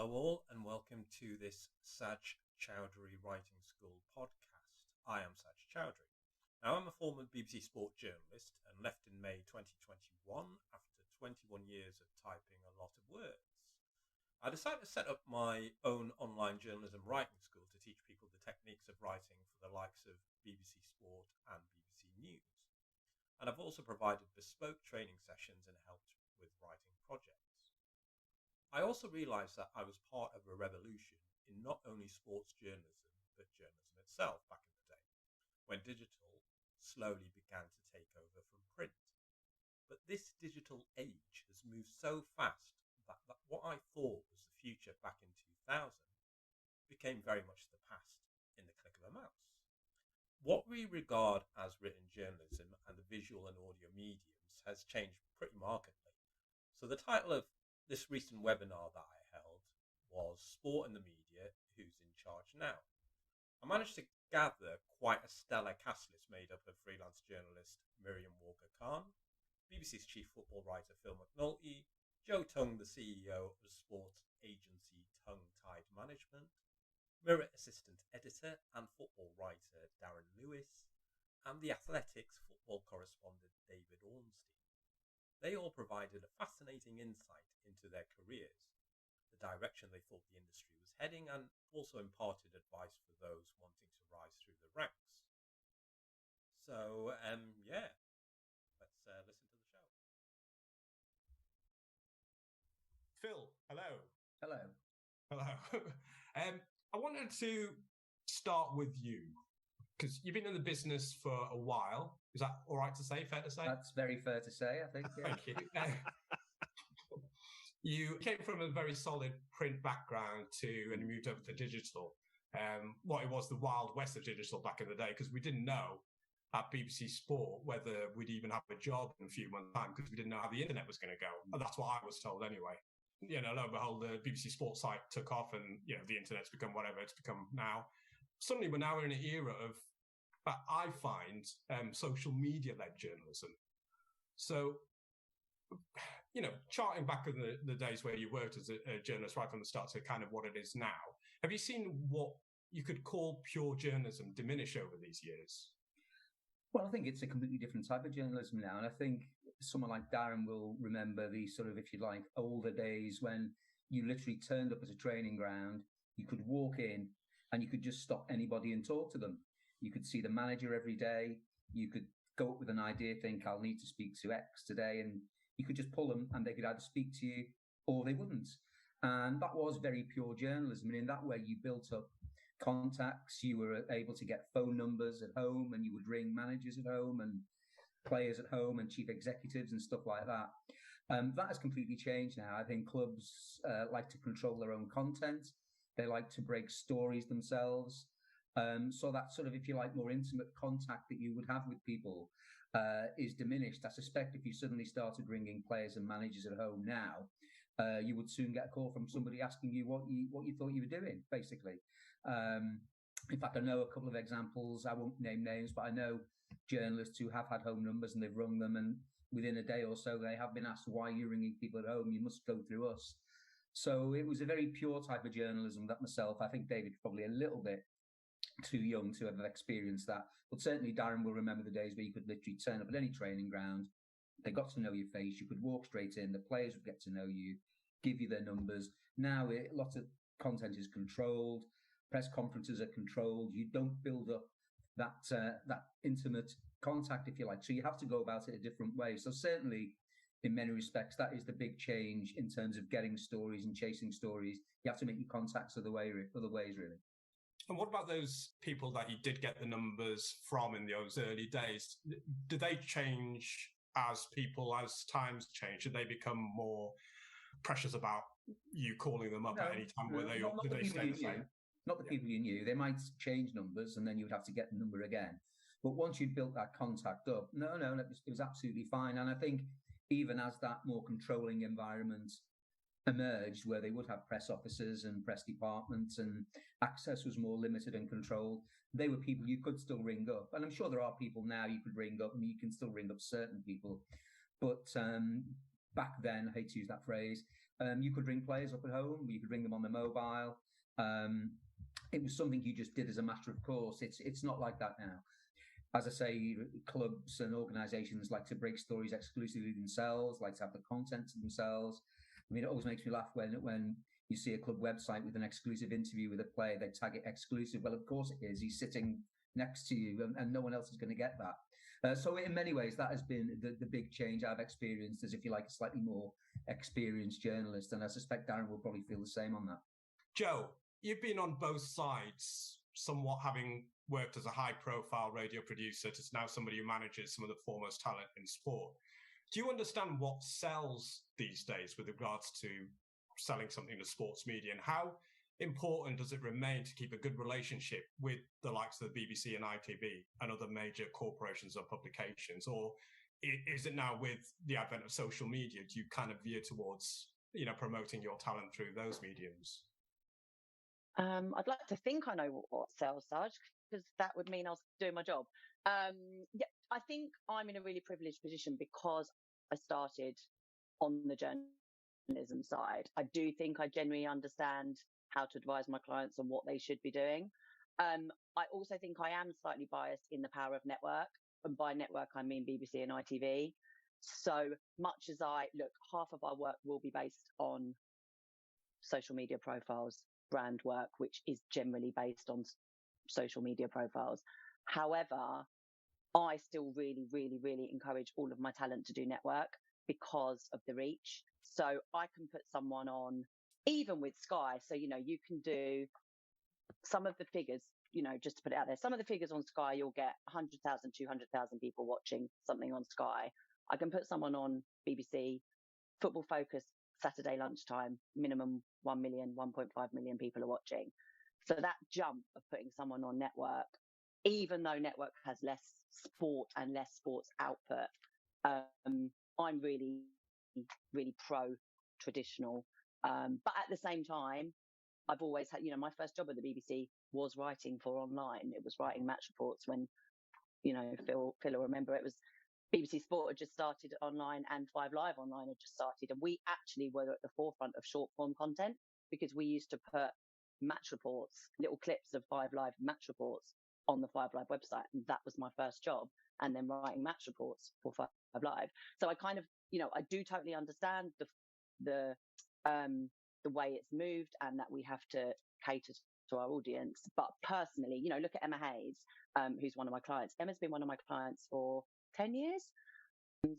Hello all and welcome to this Saj Chowdhury Writing School podcast. I am Saj Chowdhury. Now I'm a former BBC Sport journalist and left in May 2021 after 21 years of typing a lot of words. I decided to set up my own online journalism writing school to teach people the techniques of writing for the likes of BBC Sport and BBC News. And I've also provided bespoke training sessions and helped with writing projects. I also realised that I was part of a revolution in not only sports journalism, but journalism itself back in the day, when digital slowly began to take over from print. But this digital age has moved so fast that what I thought was the future back in 2000 became very much the past in the click of a mouse. What we regard as written journalism and the visual and audio mediums has changed pretty markedly. So the title of this recent webinar that I held was Sport and the Media, Who's in Charge Now? I managed to gather quite a stellar cast list made up of freelance journalist Miriam Walker-Khan, BBC's chief football writer Phil McNulty, Joe Tung, the CEO of sports agency Tongue Tide Management, Mirror assistant editor and football writer Darren Lewis, and the Athletics football correspondent David Ornstein. They all provided a fascinating insight into their careers, the direction they thought the industry was heading, and also imparted advice for those wanting to rise through the ranks. So, let's listen to the show. Phil, hello. Hello. Hello. I wanted to start with you, because you've been in the business for a while. Is that all right to say? Fair to say? That's very fair to say, I think. Yeah. Thank you. You came from a very solid print background and you moved over to digital. What it was the wild west of digital back in the day, because we didn't know at BBC Sport whether we'd even have a job in a few months' time, because we didn't know how the internet was going to go. And that's what I was told anyway. Lo and behold, the BBC Sport site took off and, the internet's become whatever it's become now. Suddenly we're now in an era of, I find, social media-led journalism. So, charting back in the days where you worked as a journalist right from the start to kind of what it is now, have you seen what you could call pure journalism diminish over these years? Well, I think it's a completely different type of journalism now. And I think someone like Darren will remember the sort of, if you like, older days when you literally turned up at a training ground, you could walk in and you could just stop anybody and talk to them. You could see the manager every day. You could go up with an idea, think, I'll need to speak to X today. And you could just pull them and they could either speak to you or they wouldn't. And that was very pure journalism. And in that way, you built up contacts. You were able to get phone numbers at home and you would ring managers at home and players at home and chief executives and stuff like that. That has completely changed now. I think clubs like to control their own content. They like to break stories themselves. So that sort of, if you like, more intimate contact that you would have with people is diminished. I suspect if you suddenly started ringing players and managers at home now, you would soon get a call from somebody asking you what you thought you were doing, basically. In fact, I know a couple of examples. I won't name names, but I know journalists who have had home numbers and they've rung them, and within a day or so, they have been asked, why are you ringing people at home? You must go through us. So it was a very pure type of journalism that myself, I think David's probably a little bit too young to have experienced that. But certainly Darren will remember the days where you could literally turn up at any training ground. They got to know your face. You could walk straight in. The players would get to know you, give you their numbers. Now, a lot of content is controlled. Press conferences are controlled. You don't build up that intimate contact, if you like. So you have to go about it a different way. So certainly, in many respects, that is the big change in terms of getting stories and chasing stories. You have to make your contacts other ways, really. And what about those people that you did get the numbers from in those early days? Did they change as times change? Did they become more precious about you calling them up at any time? Did they stay the same? Not the people you knew. They might change numbers and then you would have to get the number again. But once you'd built that contact up, it was absolutely fine. And I think even as that more controlling environment emerged, where they would have press officers and press departments and access was more limited and controlled, they were people you could still ring up. And I'm sure there are people now you could ring up and you can still ring up certain people. But back then, I hate to use that phrase, You could ring players up at home. You could ring them on the mobile. It was something you just did as a matter of course. It's not like that now. As I say, clubs and organisations like to break stories exclusively themselves, like to have the content to themselves. I mean, it always makes me laugh when you see a club website with an exclusive interview with a player, they tag it exclusive. Well, of course it is. He's sitting next to you and no one else is going to get that. So in many ways, that has been the big change I've experienced as, if you like, a slightly more experienced journalist. And I suspect Darren will probably feel the same on that. Joe, you've been on both sides, somewhat having worked as a high-profile radio producer to now somebody who manages some of the foremost talent in sport. Do you understand what sells these days with regards to selling something to sports media, and how important does it remain to keep a good relationship with the likes of the BBC and ITV and other major corporations or publications? Or is it now, with the advent of social media, do you kind of veer towards, promoting your talent through those mediums? I'd like to think I know what sells, Sarge, because that would mean I was doing my job. Yeah, I think I'm in a really privileged position because I started on the journalism side. I do think I genuinely understand how to advise my clients on what they should be doing. I also think I am slightly biased in the power of network. And by network, I mean BBC and ITV. So much as half of our work will be based on social media profiles, brand work, which is generally based on social media profiles. However, I still really, really, really encourage all of my talent to do network because of the reach. So I can put someone on, even with Sky. So, you can do some of the figures, just to put it out there, some of the figures on Sky, you'll get 100,000, 200,000 people watching something on Sky. I can put someone on BBC, Football Focus, Saturday lunchtime, minimum 1 million, 1.5 million people are watching. So that jump of putting someone on network, even though network has less sport and less sports output, I'm really, really pro traditional. But at the same time, I've always had, my first job at the BBC was writing for online. It was writing match reports when, Phil will remember, it was BBC Sport had just started online and 5 Live online had just started. And we actually were at the forefront of short form content because we used to put match reports, little clips of 5 Live match reports on the 5 Live website. And that was my first job. And then writing match reports for 5 Live. So I kind of, I do totally understand the way it's moved and that we have to cater to our audience. But personally, look at Emma Hayes, who's one of my clients. Emma's been one of my clients for 10 years.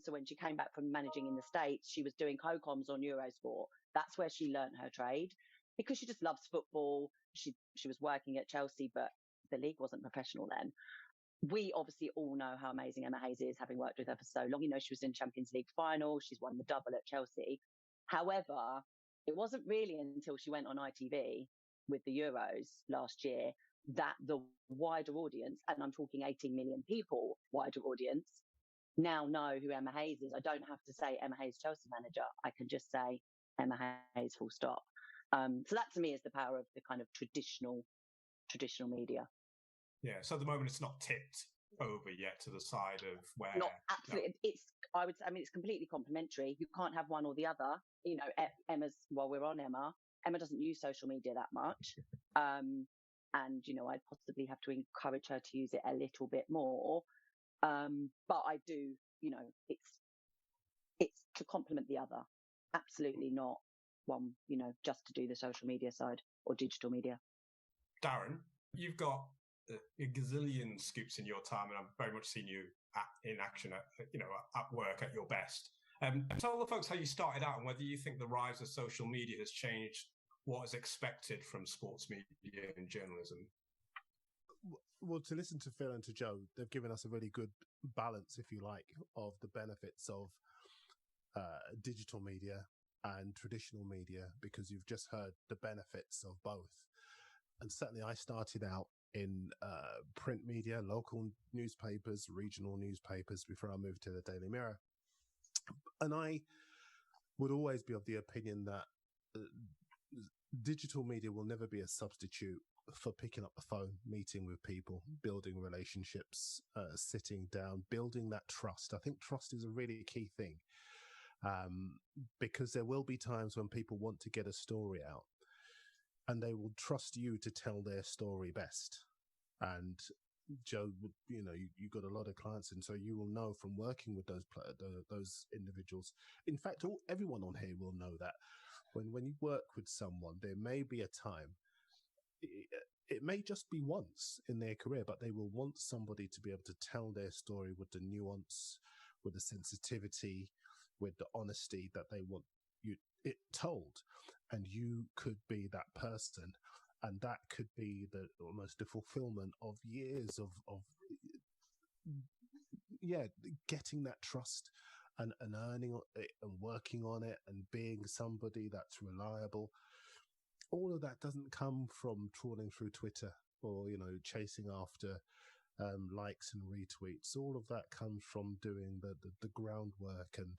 So when she came back from managing in the States, she was doing co-coms on Eurosport. That's where she learned her trade because she just loves football. She was working at Chelsea, but the league wasn't professional then. We obviously all know how amazing Emma Hayes is, having worked with her for so long. She was in Champions League final. She's won the double at Chelsea. However, it wasn't really until she went on ITV with the Euros last year that the wider audience, and I'm talking 18 million people, wider audience, now know who Emma Hayes is. I don't have to say Emma Hayes, Chelsea manager. I can just say Emma Hayes, full stop. So that to me is the power of the kind of traditional media. Yeah. So at the moment, it's not tipped over yet to the side of where. Not absolutely. No. It's completely complementary. You can't have one or the other. Emma's, while we're on Emma doesn't use social media that much. And, I'd possibly have to encourage her to use it a little bit more. But I do, it's to complement the other. Absolutely not one, just to do the social media side or digital media. Darren, you've got a gazillion scoops in your time, and I've very much seen you in action at work at your best. Tell the folks how you started out and whether you think the rise of social media has changed what is expected from sports media and journalism. Well, to listen to Phil and to Joe, they've given us a really good balance, if you like, of the benefits of digital media and traditional media, because you've just heard the benefits of both. And certainly I started out in print media, local newspapers, regional newspapers before I moved to the Daily Mirror. And I would always be of the opinion that digital media will never be a substitute for picking up the phone, meeting with people, building relationships, sitting down, building that trust. I think trust is a really key thing. because there will be times when people want to get a story out and they will trust you to tell their story best. And Joe, you know, you got a lot of clients, and so you will know from working with those individuals. In fact, everyone on here will know that when you work with someone, there may be a time, it may just be once in their career, but they will want somebody to be able to tell their story with the nuance, with the sensitivity, with the honesty that they want it told. And you could be that person. And that could be almost the fulfillment of years of getting that trust and earning it and working on it and being somebody that's reliable. All of that doesn't come from trawling through Twitter or, you know, chasing after likes and retweets. All of that comes from doing the groundwork and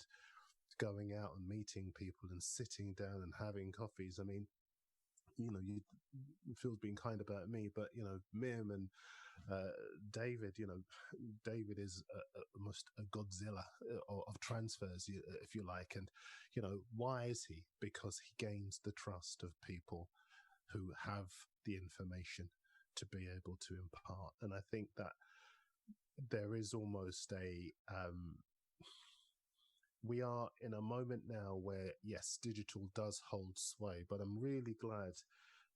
going out and meeting people and sitting down and having coffees. I mean, you know, Phil's been kind about me, but, you know, Miriam and David, you know, David is almost a Godzilla of transfers, if you like. And, you know, why is he? Because he gains the trust of people who have the information to be able to impart. And I think that there is almost we are in a moment now where, yes, digital does hold sway, but I'm really glad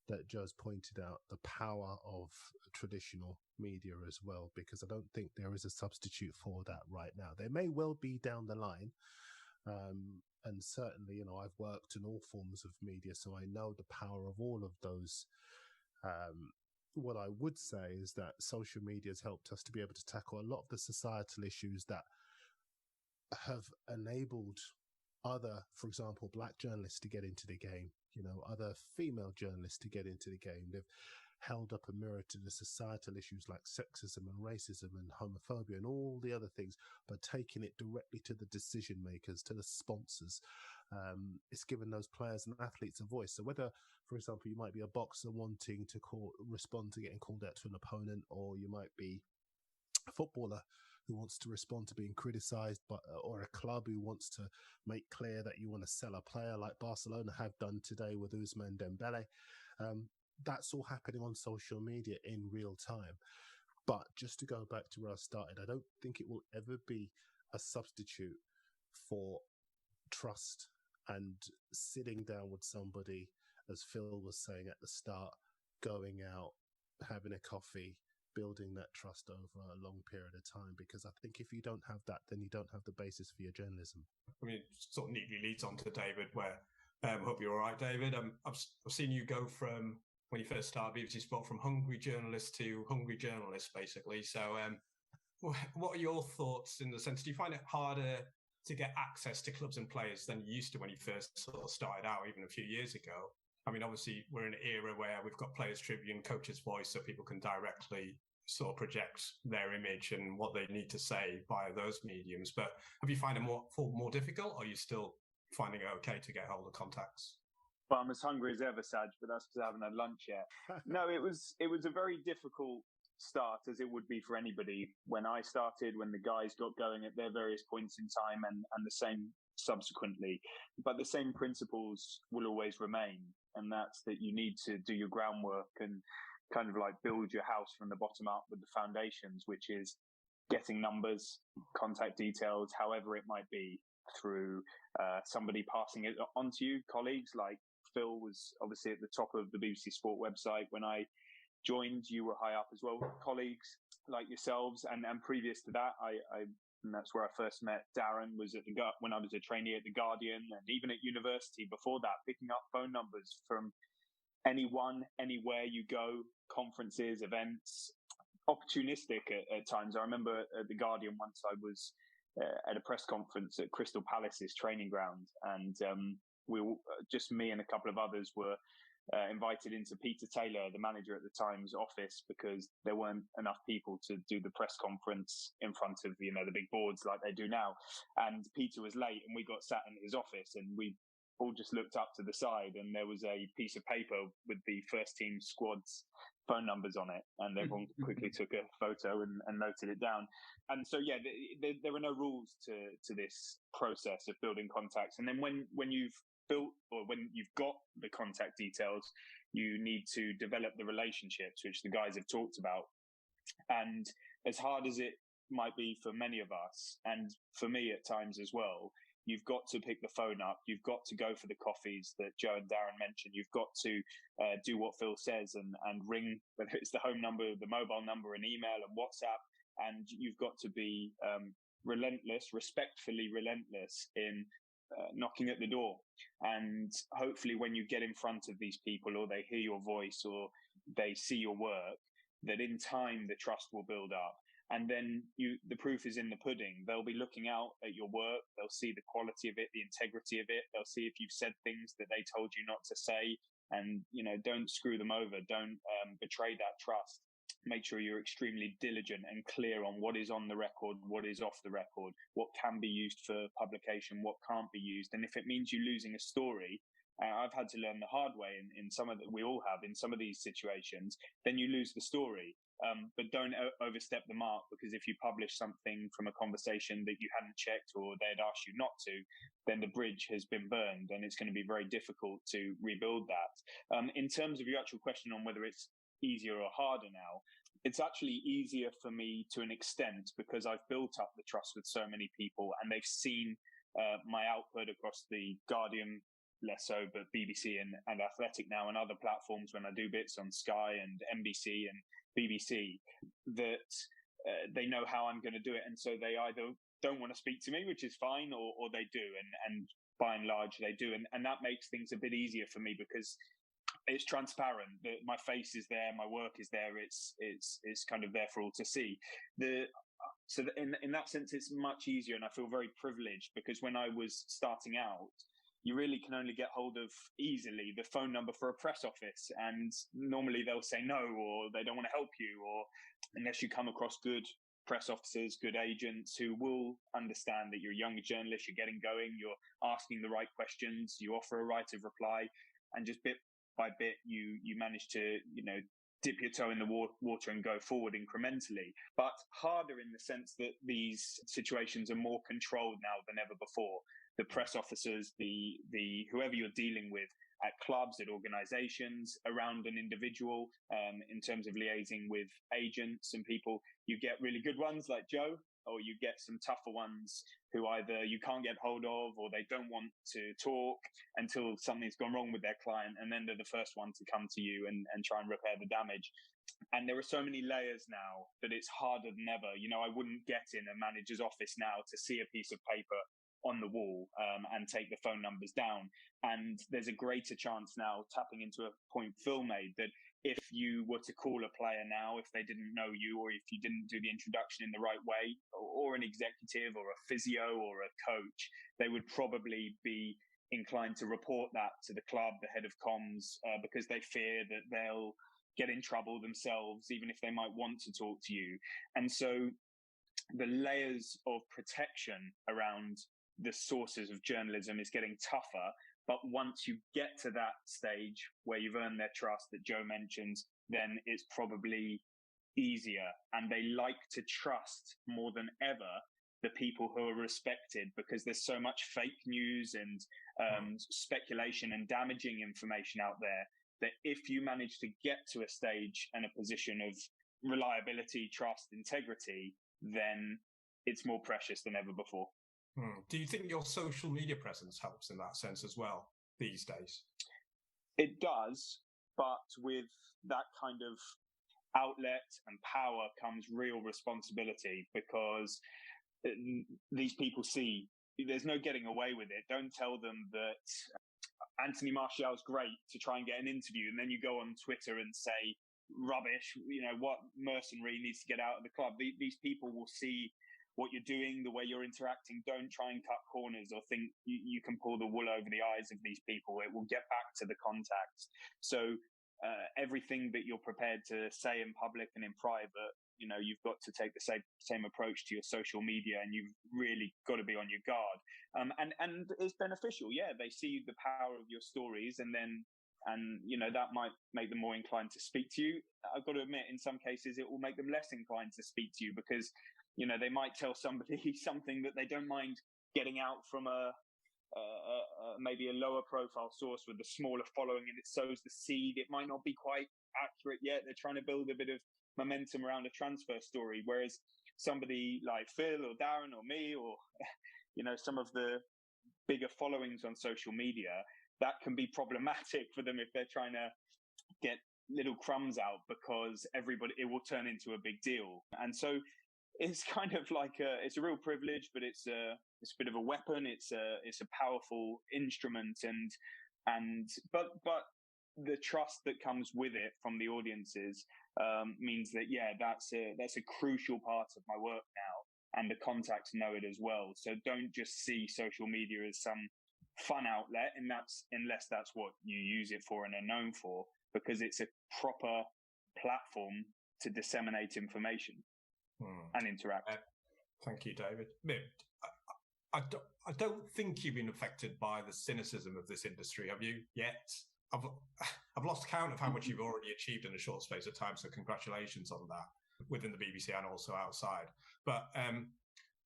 that Joe's pointed out the power of traditional media as well, because I don't think there is a substitute for that right now. There may well be down the line. And certainly, you know, I've worked in all forms of media, so I know the power of all of those. What I would say is that social media has helped us to be able to tackle a lot of the societal issues that have enabled other, for example, black journalists to get into the game, you know, other female journalists to get into the game. They've held up a mirror to the societal issues like sexism and racism and homophobia and all the other things, but taking it directly to the decision makers, to the sponsors. It's given those players and athletes a voice. So whether, for example, you might be a boxer wanting to respond to getting called out to an opponent, or you might be a footballer who wants to respond to being criticised, or a club who wants to make clear that you want to sell a player like Barcelona have done today with Ousmane Dembele. That's all happening on social media in real time. But just to go back to where I started, I don't think it will ever be a substitute for trust and sitting down with somebody, as Phil was saying at the start, going out, having a coffee, building that trust over a long period of time. Because I think if you don't have that, then you don't have the basis for your journalism. I mean, it sort of neatly leads on to David, where hope you're all right, David. I've seen you go from, when you first started BBC Sport, from hungry journalist to hungry journalist, basically. So what are your thoughts in the sense, do you find it harder to get access to clubs and players than you used to when you first sort of started out, even a few years ago? I mean, obviously, we're in an era where we've got Players Tribune, Coach's Voice, so people can directly sort of project their image and what they need to say via those mediums. But have you found it more difficult, or are you still finding it okay to get hold of contacts? Well, I'm as hungry as ever, Saj, but that's because I haven't had lunch yet. No, it was a very difficult start, as it would be for anybody. When I started, when the guys got going at their various points in time, and the same subsequently. But the same principles will always remain, and that's that you need to do your groundwork and kind of like build your house from the bottom up with the foundations, which is getting numbers, contact details, however it might be, through somebody passing it on to you. Colleagues like Phil was obviously at the top of the BBC Sport website when I joined. You were high up as well. Colleagues like yourselves, and previous to that, and that's where I first met Darren, was when I was a trainee at The Guardian, and even at university before that, picking up phone numbers from anyone, anywhere you go, conferences, events, opportunistic at times. I remember at The Guardian once I was at a press conference at Crystal Palace's training ground, and we were, just me and a couple of others were invited into Peter Taylor, the manager at the Times office, because there weren't enough people to do the press conference in front of, the big boards like they do now. And Peter was late, and we got sat in his office, and we all just looked up to the side, and there was a piece of paper with the first team squad's phone numbers on it, and everyone quickly took a photo and noted it down. And so, yeah, there are no rules to this process of building contacts. And then when you've built, or when you've got the contact details, you need to develop the relationships, which the guys have talked about. And as hard as it might be for many of us, and for me at times as well, you've got to pick the phone up. You've got to go for the coffees that Joe and Darren mentioned. You've got to do what Phil says and ring, whether it's the home number, the mobile number, an email, and WhatsApp. And you've got to be relentless, respectfully relentless in knocking at the door. And hopefully when you get in front of these people, or they hear your voice, or they see your work, that in time the trust will build up. And then the proof is in the pudding. They'll be looking out at your work. They'll see the quality of it, the integrity of it. They'll see if you've said things that they told you not to say. And, don't screw them over. Don't betray that trust. Make sure you're extremely diligent and clear on what is on the record, what is off the record, what can be used for publication, what can't be used. And if it means you losing a story, I've had to learn the hard way in some of that, we all have in some of these situations, then you lose the story. But don't overstep the mark, because if you publish something from a conversation that you hadn't checked, or they'd asked you not to, then the bridge has been burned, and it's going to be very difficult to rebuild that. In terms of your actual question on whether it's easier or harder now, it's actually easier for me to an extent, because I've built up the trust with so many people, and they've seen my output across the Guardian, less so, but BBC and Athletic now, and other platforms when I do bits on Sky and NBC and BBC, that they know how I'm going to do it. And so they either don't want to speak to me, which is fine, or they do. And by and large, they do. And that makes things a bit easier for me, because it's transparent. My face is there, my work is there. It's kind of there for all to see. So in that sense, it's much easier, and I feel very privileged, because when I was starting out, you really can only get hold of easily the phone number for a press office. And normally they'll say no, or they don't want to help you, or unless you come across good press officers, good agents who will understand that you're a young journalist, you're getting going, you're asking the right questions, you offer a right of reply, and just bit by bit, you manage to, dip your toe in the water and go forward incrementally. But harder in the sense that these situations are more controlled now than ever before. The press officers, the whoever you're dealing with at clubs, at organizations, around an individual, in terms of liaising with agents and people, you get really good ones like Joe, or you get some tougher ones who either you can't get hold of, or they don't want to talk until something's gone wrong with their client, and then they're the first one to come to you and try and repair the damage. And there are so many layers now that it's harder than ever. I wouldn't get in a manager's office now to see a piece of paper on the wall and take the phone numbers down. And there's a greater chance now, tapping into a point Phil made, that if you were to call a player now, if they didn't know you, or if you didn't do the introduction in the right way, or an executive or a physio or a coach, they would probably be inclined to report that to the club, the head of comms, because they fear that they'll get in trouble themselves, even if they might want to talk to you. And so the layers of protection around the sources of journalism is getting tougher. But once you get to that stage where you've earned their trust that Joe mentions, then it's probably easier. And they like to trust more than ever the people who are respected, because there's so much fake news and speculation and damaging information out there, that if you manage to get to a stage and a position of reliability, trust, integrity, then it's more precious than ever before. Do you think your social media presence helps in that sense as well these days? It does, but with that kind of outlet and power comes real responsibility, because these people see there's no getting away with it. Don't tell them that Anthony Martial's great to try and get an interview, and then you go on Twitter and say rubbish, what mercenary needs to get out of the club. These people will see what you're doing, the way you're interacting. Don't try and cut corners or think you can pull the wool over the eyes of these people. It will get back to the contacts. So everything that you're prepared to say in public and in private, you've got to take the same approach to your social media, and you've really got to be on your guard. And it's beneficial. Yeah, they see the power of your stories, and then And, that might make them more inclined to speak to you. I've got to admit, in some cases, it will make them less inclined to speak to you because, they might tell somebody something that they don't mind getting out from maybe a lower profile source with a smaller following, and it sows the seed. It might not be quite accurate yet. They're trying to build a bit of momentum around a transfer story. Whereas somebody like Phil or Darren or me or, some of the bigger followings on social media, that can be problematic for them if they're trying to get little crumbs out, because it will turn into a big deal. And so it's kind of like it's a real privilege, but it's a bit of a weapon. It's a powerful instrument, but the trust that comes with it from the audiences means that that's a crucial part of my work now, and the contacts know it as well. So don't just see social media as some fun outlet, and unless that's what you use it for and are known for, because it's a proper platform to disseminate information and interact. Thank you, David. I don't think you've been affected by the cynicism of this industry, have you, yet? I've lost count of how much you've already achieved in a short space of time, so congratulations on that within the BBC and also outside. But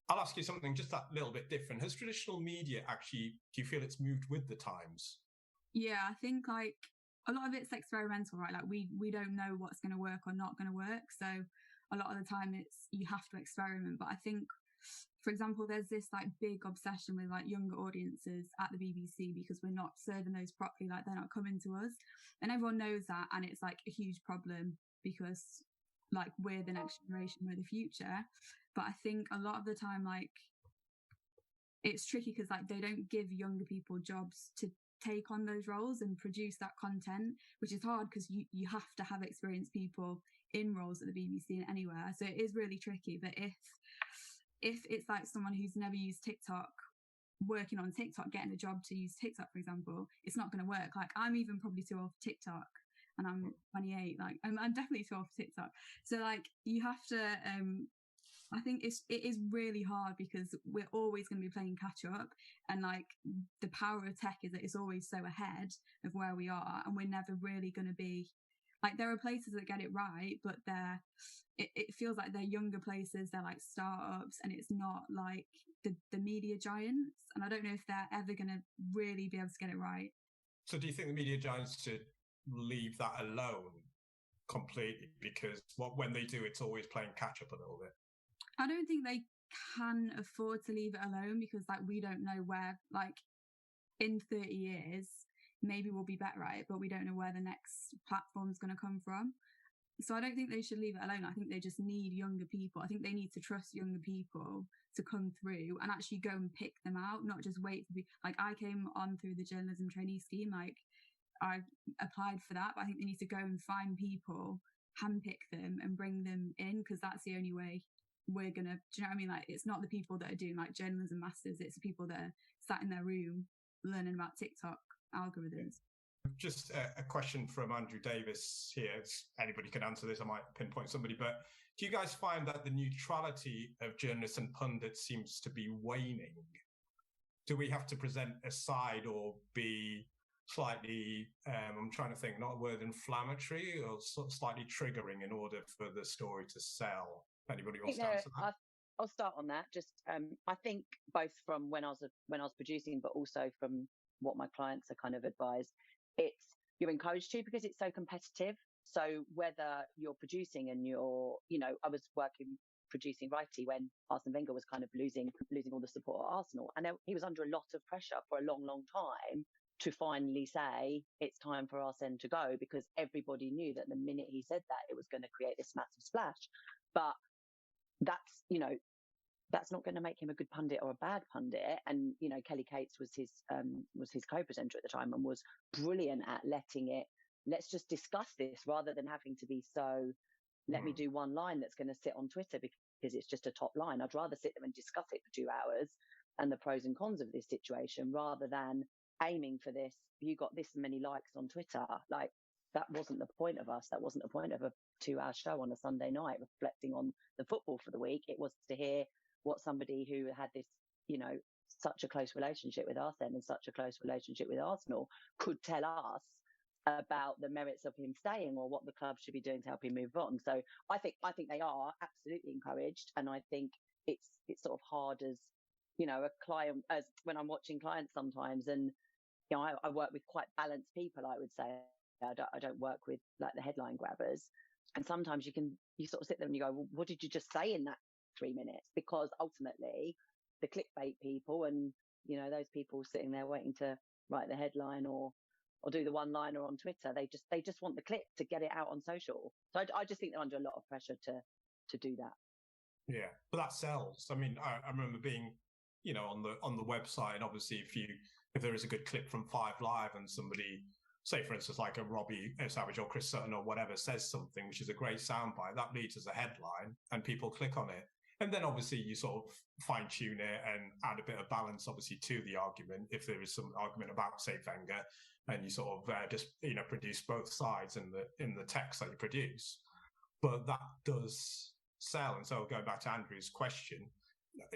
I'll ask you something just that little bit different. Has traditional media actually, do you feel it's moved with the times? Yeah, I think a lot of it's experimental, right? Like we don't know what's going to work or not going to work. So a lot of the time you have to experiment. But I think, for example, there's this big obsession with younger audiences at the BBC because we're not serving those properly, they're not coming to us. And everyone knows that, and it's a huge problem because we're the next generation, we're the future. But I think a lot of the time it's tricky because they don't give younger people jobs to take on those roles and produce that content, which is hard because you have to have experienced people in roles at the BBC and anywhere. So it is really tricky. But if it's someone who's never used TikTok, working on TikTok, getting a job to use TikTok, for example, it's not going to work. I'm even probably too old for TikTok, and I'm 28. I'm definitely too old for TikTok. So you have to. I think it is really hard because we're always going to be playing catch up, and the power of tech is that it's always so ahead of where we are, and we're never really going to be. There are places that get it right, but it feels like they're younger places, they're startups, and it's not the media giants. And I don't know if they're ever going to really be able to get it right. So do you think the media giants should leave that alone completely? Because when they do, it's always playing catch up a little bit. I don't think they can afford to leave it alone because we don't know where, in 30 years, maybe we'll be better at it, but we don't know where the next platform's going to come from. So I don't think they should leave it alone. I think they just need younger people. I think they need to trust younger people to come through and actually go and pick them out, not just wait to be I came on through the journalism trainee scheme. I applied for that, but I think they need to go and find people, handpick them and bring them in, because that's the only way we're gonna, do you know what I mean? It's not the people that are doing journalism masters, it's the people that are sat in their room learning about TikTok algorithms. Just a question from Andrew Davis here. Anybody can answer this, I might pinpoint somebody, but do you guys find that the neutrality of journalists and pundits seems to be waning? Do we have to present a side or be slightly, I'm trying to think, not a word, inflammatory or slightly triggering in order for the story to sell? Anybody wants to answer that? I'll start on that. Just I think both from when I was producing, but also from what my clients are kind of advised, you're encouraged to, because it's so competitive. So whether you're producing and I was producing Righty when Arsene Wenger was kind of losing all the support at Arsenal, and he was under a lot of pressure for a long, long time to finally say it's time for Arsene to go, because everybody knew that the minute he said that, it was going to create this massive splash. But that's not going to make him a good pundit or a bad pundit. And, Kelly Cates was his co-presenter at the time and was brilliant at let's just discuss this rather than having to be so, let me do one line that's going to sit on Twitter because it's just a top line. I'd rather sit there and discuss it for 2 hours and the pros and cons of this situation rather than aiming for this. You got this many likes on Twitter. That wasn't the point of us. That wasn't the point of a 2-hour show on a Sunday night reflecting on the football for the week. It was to hear what somebody who had this, such a close relationship with Arsene and such a close relationship with Arsenal could tell us about the merits of him staying or what the club should be doing to help him move on. So I think they are absolutely encouraged, and I think it's sort of hard as, you know, a client, as when I'm watching clients sometimes, and you know, I work with quite balanced people, I would say. I don't work with like the headline grabbers, and sometimes you sort of sit there and you go, well, what did you just say in that 3 minutes? Because ultimately the clickbait people and, you know, those people sitting there waiting to write the headline or do the one-liner on Twitter, they just want the click to get it out on social. So I just think they're under a lot of pressure to do that. Yeah, but that sells. I mean, I remember being, you know, on the website. Obviously, if there is a good clip from 5 Live and somebody, say for instance, like a Robbie Savage or Chris Sutton or whatever, says something which is a great soundbite, that leads as a headline, and people click on it. And then obviously you sort of fine tune it and add a bit of balance, obviously, to the argument. If there is some argument about, say, Wenger, and you sort of just, you know, produce both sides in the text that you produce. But that does sell. And so going back to Andrew's question,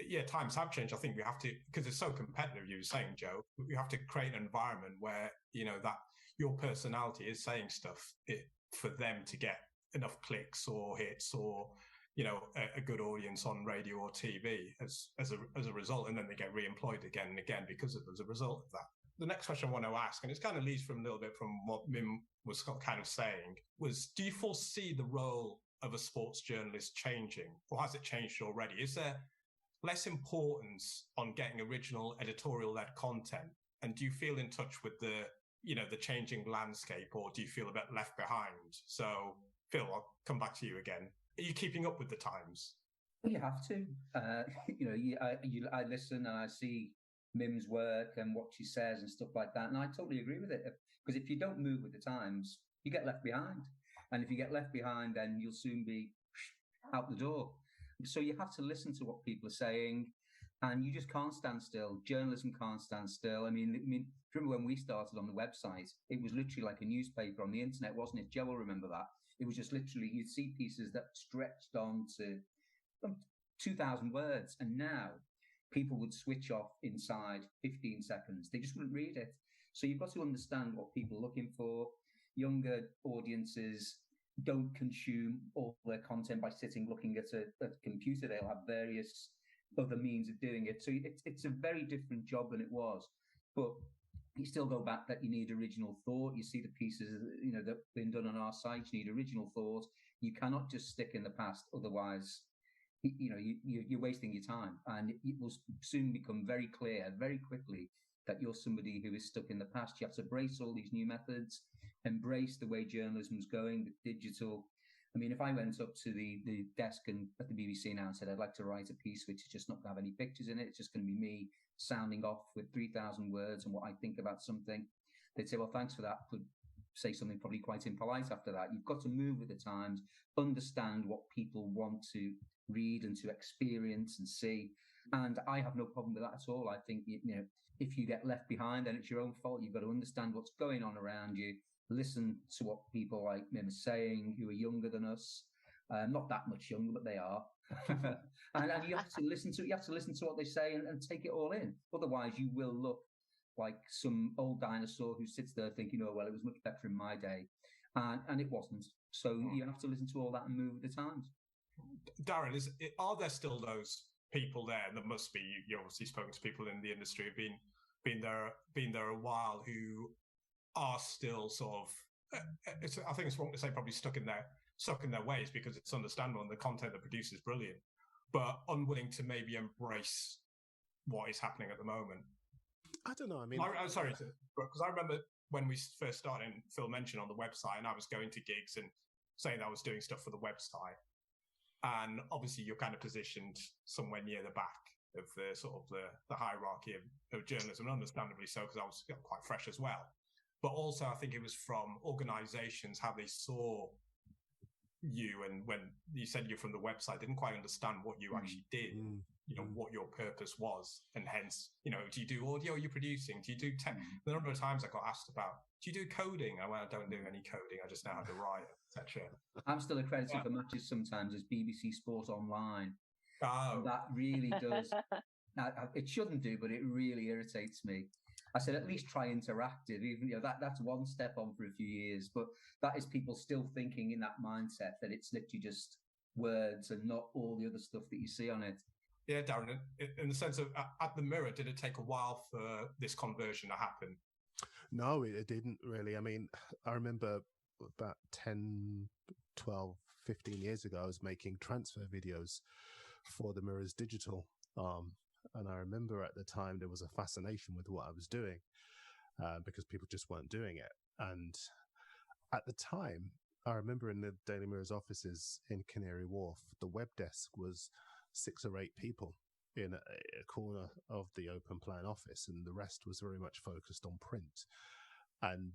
yeah, times have changed. I think we have to, because it's so competitive, you were saying, Joe, we have to create an environment where, you know, that your personality is saying stuff for them to get enough clicks or hits or, you know, a good audience on radio or TV as a result, and then they get re-employed again and again because as a result of that. The next question I want to ask, and it's kind of leads from a little bit from what Mim was kind of saying, was, do you foresee the role of a sports journalist changing, or has it changed already? Is there less importance on getting original editorial-led content, and do you feel in touch with the changing landscape, or do you feel a bit left behind? So, Phil, I'll come back to you again. Are you keeping up with the times? Well, you have to. I listen and I see Mim's work and what she says and stuff like that, and I totally agree with it. Because if you don't move with the times, you get left behind. And if you get left behind, then you'll soon be out the door. So you have to listen to what people are saying, and you just can't stand still. Journalism can't stand still. I mean, remember when we started on the website, it was literally like a newspaper on the internet, wasn't it? Joe will remember that. It was just literally, you'd see pieces that stretched on to 2,000 words. And now people would switch off inside 15 seconds. They just wouldn't read it. So you've got to understand what people are looking for. Younger audiences don't consume all their content by sitting looking at a computer. They'll have various other means of doing it. So it's a very different job than it was. But you still go back that you need original thought. You see the pieces, you know, that have been done on our site. You need original thought. You cannot just stick in the past. Otherwise, you know, you're wasting your time. And it will soon become very clear, very quickly, that you're somebody who is stuck in the past. You have to embrace all these new methods, embrace the way journalism's going, the digital. I mean, if I went up to the desk and at the BBC now and said, I'd like to write a piece which is just not going to have any pictures in it, it's just going to be me sounding off with 3,000 words and what I think about something, they'd say, well, thanks for that. Could say something probably quite impolite after that. You've got to move with the times, understand what people want to read and to experience and see. And I have no problem with that at all. I think, you know, if you get left behind, then it's your own fault. You've got to understand what's going on around you. Listen to what people like Mim are saying, who are younger than us. Not that much younger, but they are. and you have to listen to what they say and take it all in. Otherwise, you will look like some old dinosaur who sits there thinking, oh, well, it was much better in my day. And it wasn't. So you have to listen to all that and move with the times. Darren, are there still those people there? And there must be. You've obviously spoken to people in the industry who've been there a while, who are still sort of. I think it's wrong to say probably stuck in their ways, because it's understandable and the content they produce is brilliant, but unwilling to maybe embrace what is happening at the moment. I don't know. I mean, I'm sorry, because I remember when we first started, and Phil mentioned on the website, and I was going to gigs and saying that I was doing stuff for the website. And obviously you're kind of positioned somewhere near the back of the sort of the hierarchy of journalism, understandably so, because I was quite fresh as well. But also I think it was from organizations, how they saw you, and when you said you're from the website, didn't quite understand what you actually did, you know, what your purpose was. And hence, you know, do you do audio? Are you producing? Do you do tech? The number of times I got asked about, do you do coding? I went, I don't do any coding. I just know how to write, etc. I'm still accredited for matches sometimes as BBC Sport Online. Oh. That really does. It shouldn't do, but it really irritates me. I said, at least try interactive. Even that's one step on for a few years, but that is people still thinking in that mindset that it's literally just words and not all the other stuff that you see on it. Yeah, Darren, in the sense of at the Mirror, did it take a while for this conversion to happen? No, it didn't really. I mean, I remember about 10, 12, 15 years ago, I was making transfer videos for the Mirror's digital. And I remember at the time there was a fascination with what I was doing because people just weren't doing it. And at the time, I remember in the Daily Mirror's offices in Canary Wharf, the web desk was 6 or 8 people in a corner of the open plan office, and the rest was very much focused on print. And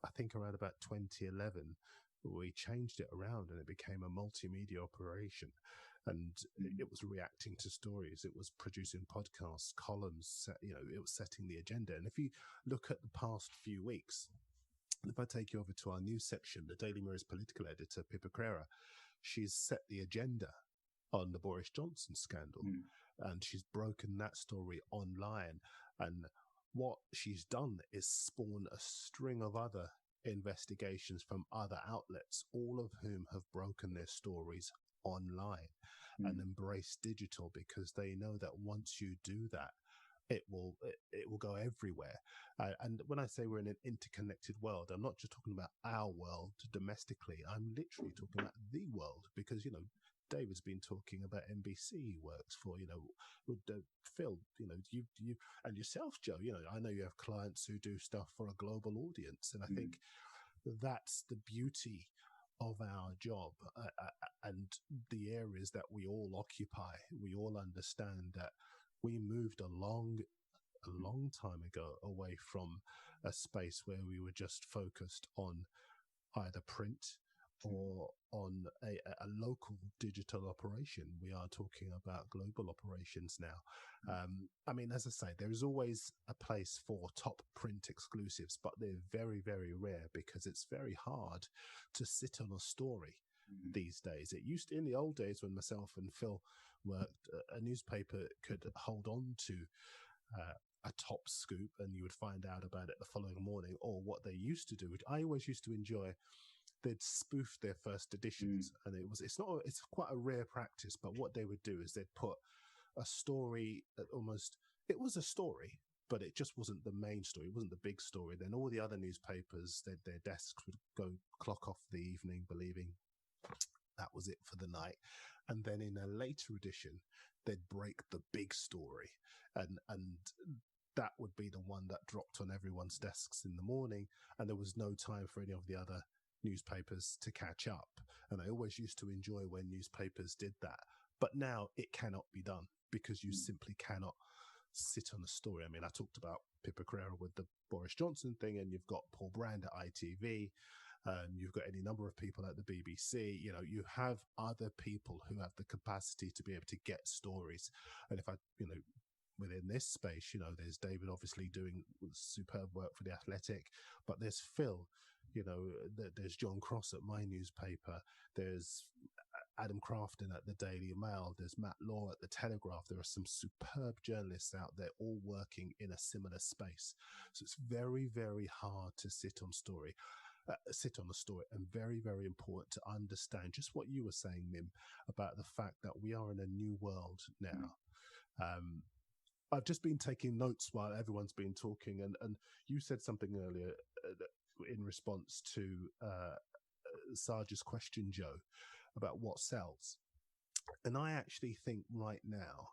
I think around about 2011, we changed it around and it became a multimedia operation. And it was reacting to stories. It was producing podcasts, columns, it was setting the agenda. And if you look at the past few weeks, if I take you over to our news section, the Daily Mirror's political editor, Pippa Crerar, she's set the agenda on the Boris Johnson scandal. And she's broken that story online. And what she's done is spawn a string of other investigations from other outlets, all of whom have broken their stories online and embrace digital, because they know that once you do that, it will go everywhere. And when I say we're in an interconnected world, I'm not just talking about our world domestically. I'm literally talking about the world, because David's been talking about NBC he works for, with Phil, you and yourself, Joe, I know you have clients who do stuff for a global audience. And I think that's the beauty of our job and the areas that we all occupy. We all understand that we moved a long time ago away from a space where we were just focused on either print or on a local digital operation. We are talking about global operations now. I mean, as I say, there is always a place for top print exclusives, but they're very, very rare because it's very hard to sit on a story these days. It used to, in the old days when myself and Phil worked, a newspaper could hold on to a top scoop and you would find out about it the following morning. Or what they used to do, which I always used to enjoy, they'd spoof their first editions, and it's quite a rare practice, but what they would do is they'd put a story it was a story, but it just wasn't the main story. It wasn't the big story. Then all the other newspapers, their desks would go clock off the evening, believing that was it for the night. And then in a later edition, they'd break the big story, and that would be the one that dropped on everyone's desks in the morning, and there was no time for any of the other newspapers to catch up. And I always used to enjoy when newspapers did that. But now it cannot be done because you simply cannot sit on a story. I mean, I talked about Pippa Crerar with the Boris Johnson thing, and you've got Paul Brand at ITV, you've got any number of people at the BBC. You have other people who have the capacity to be able to get stories. And if I, within this space, there's David obviously doing superb work for The Athletic, but there's Phil, there's John Cross at my newspaper, there's Adam Crafton at the Daily Mail, there's Matt Law at the Telegraph. There are some superb journalists out there all working in a similar space. So it's very, very hard to sit on a story, and very, very important to understand just what you were saying, Mim, about the fact that we are in a new world now. I've just been taking notes while everyone's been talking, and you said something earlier in response to Sarge's question, Joe, about what sells. And I actually think right now,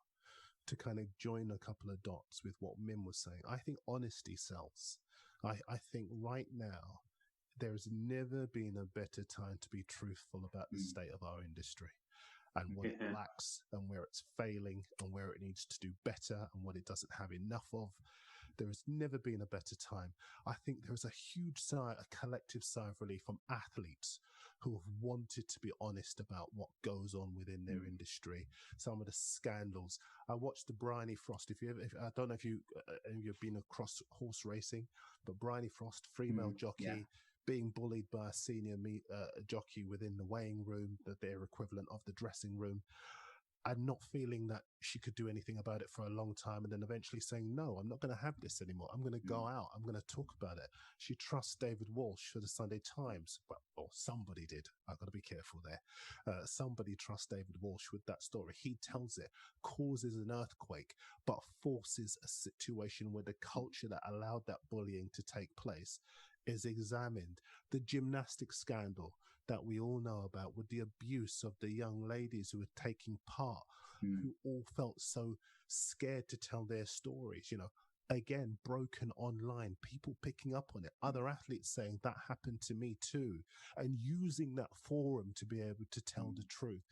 to kind of join a couple of dots with what Mim was saying, I think honesty sells. I think right now, there's never been a better time to be truthful about the state of our industry and what it lacks and where it's failing and where it needs to do better and what it doesn't have enough of. There has never been a better time. I think there is a huge sigh, a collective sigh of relief from athletes who have wanted to be honest about what goes on within their industry. Some of the scandals. I watched the Bryony Frost. I don't know if you've been across horse racing, but Bryony Frost, female jockey, being bullied by a senior jockey within the weighing room, their equivalent of the dressing room. and not feeling that she could do anything about it for a long time, and then eventually saying, no, I'm not going to have this anymore. I'm going to go out. I'm going to talk about it. She trusts David Walsh for the Sunday Times, or somebody did. I've got to be careful there. Somebody trusts David Walsh with that story. He tells it, causes an earthquake, but forces a situation where the culture that allowed that bullying to take place is examined. The Gymnastic Scandal that we all know about, with the abuse of the young ladies who were taking part, who all felt so scared to tell their stories, again, broken online, people picking up on it, other athletes saying that happened to me too, and using that forum to be able to tell the truth.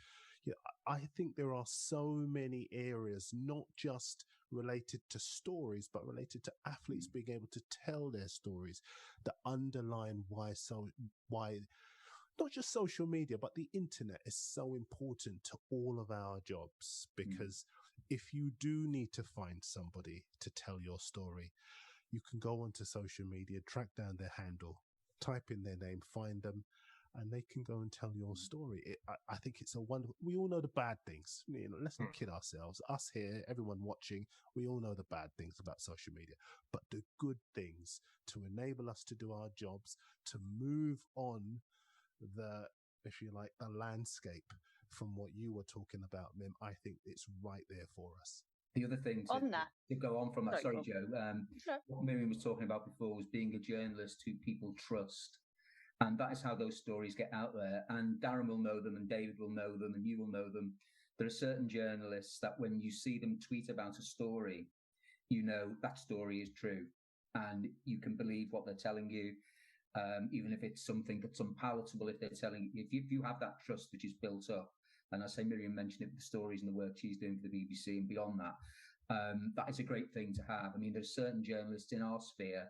I think there are so many areas, not just related to stories, but related to athletes being able to tell their stories, that underline why not just social media, but the internet is so important to all of our jobs. Because if you do need to find somebody to tell your story, you can go onto social media, track down their handle, type in their name, find them, and they can go and tell your story. I think it's a wonderful. We all know the bad things. Let's not kid ourselves. Us here, everyone watching, we all know the bad things about social media, but the good things to enable us to do our jobs, to move on the landscape from what you were talking about, Mim. I think it's right there for us. The other thing to go on from that, sorry, Joe, what Miriam was talking about before was being a journalist who people trust. And that is how those stories get out there. And Darren will know them, and David will know them, and you will know them. There are certain journalists that when you see them tweet about a story, that story is true. And you can believe what they're telling you, even if it's something that's unpalatable. If they're telling you, if you have that trust which is built up, and I say Miriam mentioned it with the stories and the work she's doing for the BBC and beyond that, that is a great thing to have. I mean, there's certain journalists in our sphere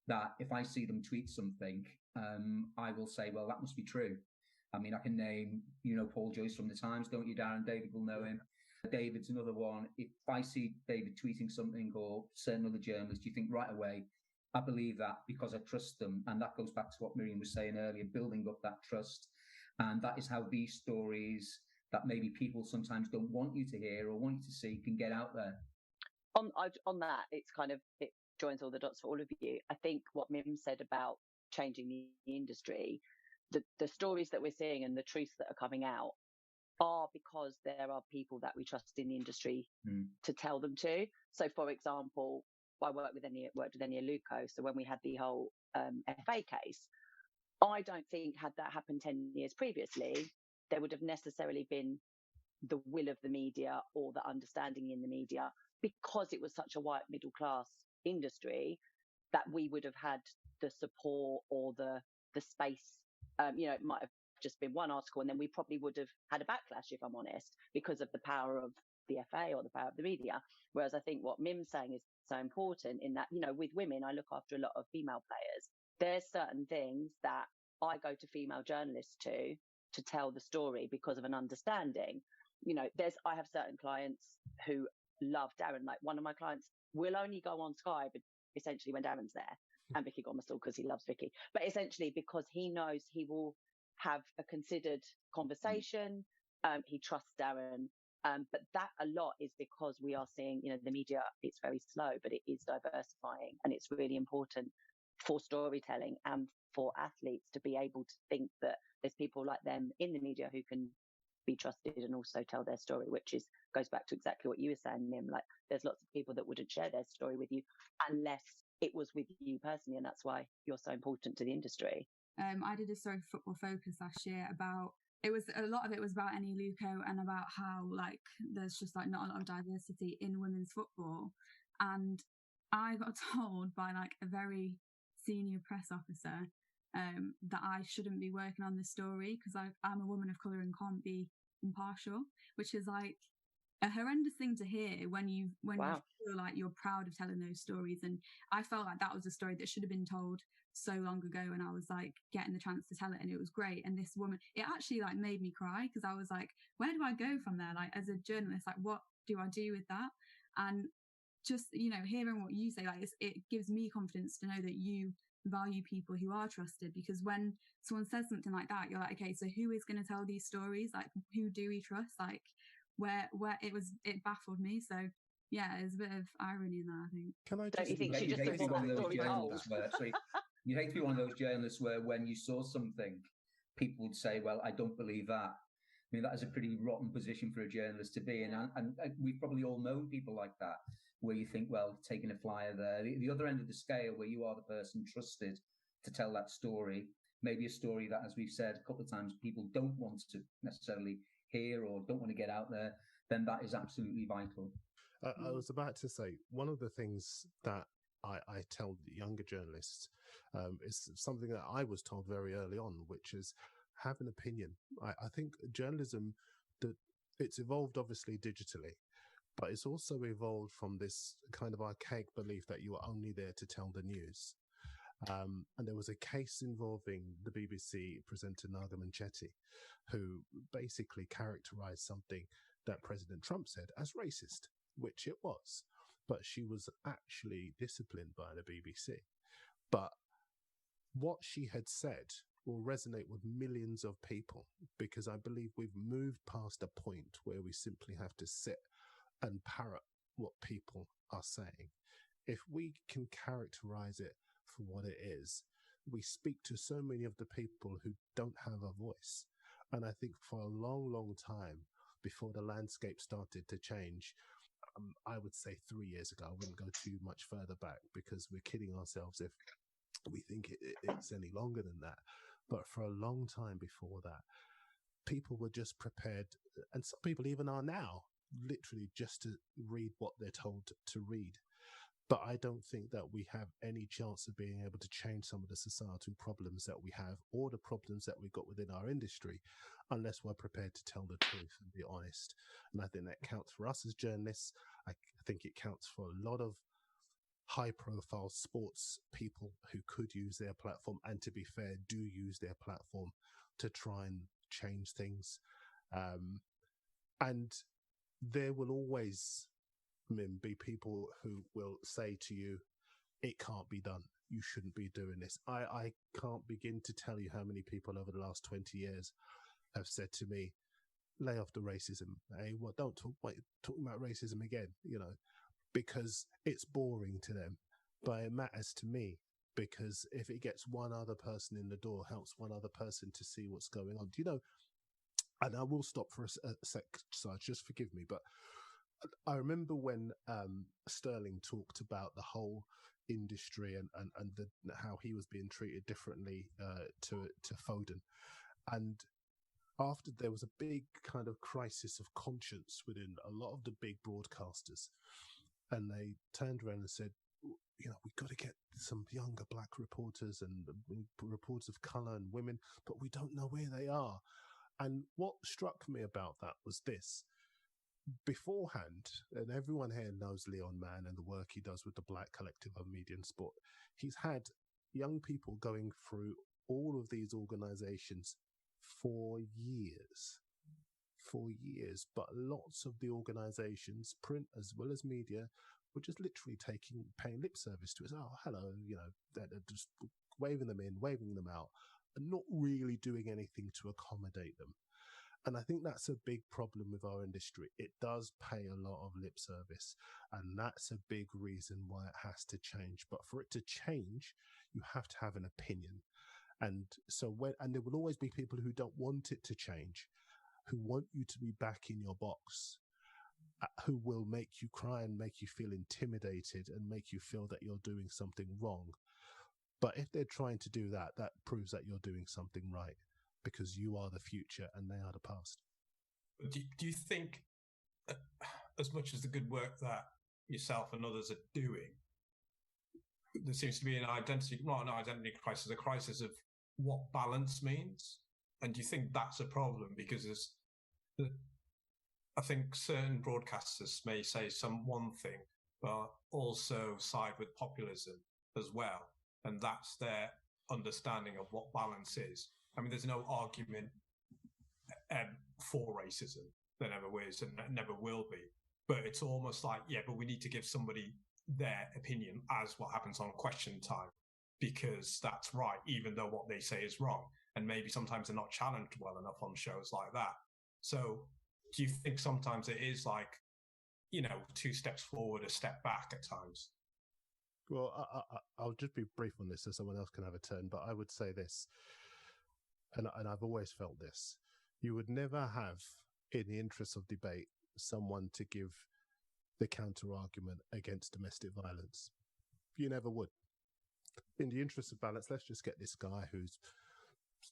that if I see them tweet something, I will say, well, that must be true. I mean, I can name, Paul Joyce from the Times, don't you, Darren? David will know him. David's another one. If I see David tweeting something or certain other journalists, you think right away, I believe that because I trust them. And that goes back to what Miriam was saying earlier, building up that trust. And that is how these stories that maybe people sometimes don't want you to hear or want you to see can get out there. On that, it joins all the dots for all of you. I think what Mim said about changing the industry, the stories that we're seeing and the truths that are coming out are because there are people that we trust in the industry to tell them to. So, for example, I worked with Enya Luco. So when we had the whole FA case, I don't think had that happened 10 years previously, there would have necessarily been the will of the media or the understanding in the media, because it was such a white middle class industry, that we would have had the support or the space. It might have just been one article, and then we probably would have had a backlash, if I'm honest, because of the power of the FA or the power of the media. Whereas I think what Mim's saying is so important in that, with women, I look after a lot of female players. There's certain things that I go to female journalists to tell the story because of an understanding. I have certain clients who love Darren. Like, one of my clients will only go on Sky, but essentially when Darren's there, and Vicky Gomersall because he loves Vicky, but essentially because he knows he will have a considered conversation. He trusts Darren. But that a lot is because we are seeing, the media, it's very slow, but it is diversifying, and it's really important for storytelling and for athletes to be able to think that there's people like them in the media who can be trusted and also tell their story, which goes back to exactly what you were saying, Mim. Like, there's lots of people that wouldn't share their story with you unless it was with you personally, and that's why you're so important to the industry. I did a story for Football Focus last year about, a lot of it was about Enya Luco and about how there's just not a lot of diversity in women's football. And I got told by a very senior press officer that I shouldn't be working on this story because I'm a woman of colour and can't be impartial, which is a horrendous thing to hear when you feel like you're proud of telling those stories. And I felt like that was a story that should have been told so long ago, and I was getting the chance to tell it, and it was great. And this woman, it actually made me cry, because I was where do I go from there? As a journalist, what do I do with that? And just hearing what you say, it gives me confidence to know that you value people who are trusted, because when someone says something like that, you're okay, so who is going to tell these stories? Who do we trust? where it baffled me. So yeah, there's a bit of irony in that, I think. Can I Don't you think she just hate to be doesn't one want of the those story told? journalists where, sorry, you hate to be one of those journalists where when you saw something, people would say, well, I don't believe that. I mean, that is a pretty rotten position for a journalist to be in. And we've probably all known people like that, where you think, well, taking a flyer there. The other end of the scale, where you are the person trusted to tell that story, maybe a story that, as we've said a couple of times, people don't want to necessarily hear or don't want to get out there, then that is absolutely vital. I was about to say, one of the things that I tell younger journalists is something that I was told very early on, which is have an opinion. I think journalism, that it's evolved obviously digitally, but it's also evolved from this kind of archaic belief that you are only there to tell the news. And there was a case involving the BBC presenter Naga Munchetty, who basically characterized something that President Trump said as racist, which it was. But she was actually disciplined by the BBC. But what she had said will resonate with millions of people, because I believe we've moved past a point where we simply have to sit and parrot what people are saying. If we can characterize it for what it is, we speak to so many of the people who don't have a voice. And I think for a long, long time, before the landscape started to change, I would say 3 years ago, I wouldn't go too much further back because we're kidding ourselves if we think it's any longer than that. But for a long time before that, people were just prepared, and some people even are now, literally just to read what they're told to read. But I don't think that we have any chance of being able to change some of the societal problems that we have, or the problems that we've got within our industry, unless we're prepared to tell the truth and be honest. And I think that counts for us as journalists. I think it counts for a lot of high-profile sports people who could use their platform, and to be fair, do use their platform to try and change things. And there will always be people who will say to you, it can't be done. You shouldn't be doing this. I can't begin to tell you how many people over the last 20 years have said to me, lay off the racism. Hey, what? Don't talk about racism again, because it's boring to them. But it matters to me, because if it gets one other person in the door, helps one other person to see what's going on. And I will stop for a sec, Sarge, just forgive me, but I remember when Sterling talked about the whole industry and how he was being treated differently to Foden. And after, there was a big kind of crisis of conscience within a lot of the big broadcasters. And they turned around and said, we've got to get some younger black reporters and reporters of colour and women, but we don't know where they are. And what struck me about that was this. Beforehand, and everyone here knows Leon Mann and the work he does with the Black Collective of Media and Sport, he's had young people going through all of these organizations for years. But lots of the organizations, print as well as media, were just literally paying lip service to us. Oh, hello, they're just waving them in, waving them out, and not really doing anything to accommodate them. And I think that's a big problem with our industry. It does pay a lot of lip service, and that's a big reason why it has to change. But for it to change, you have to have an opinion. And so and there will always be people who don't want it to change, who want you to be back in your box, who will make you cry and make you feel intimidated and make you feel that you're doing something wrong. But if they're trying to do that, that proves that you're doing something right, because you are the future and they are the past. Do you think, as much as the good work that yourself and others are doing, there seems to be an identity crisis, a crisis of what balance means? And do you think that's a problem? Because I think certain broadcasters may say one thing, but also side with populism as well. And that's their understanding of what balance is. I mean, there's no argument for racism. There never was and never will be. But it's almost like, but we need to give somebody their opinion as what happens on Question Time, because that's right, even though what they say is wrong. And maybe sometimes they're not challenged well enough on shows like that. So do you think sometimes it is like, you know, 2 steps forward, a step back at times? Well, I'll just be brief on this so someone else can have a turn, but I would say this, and I've always felt this. You would never have, in the interest of debate, someone to give the counter-argument against domestic violence. You never would. In the interest of balance, let's just get this guy who's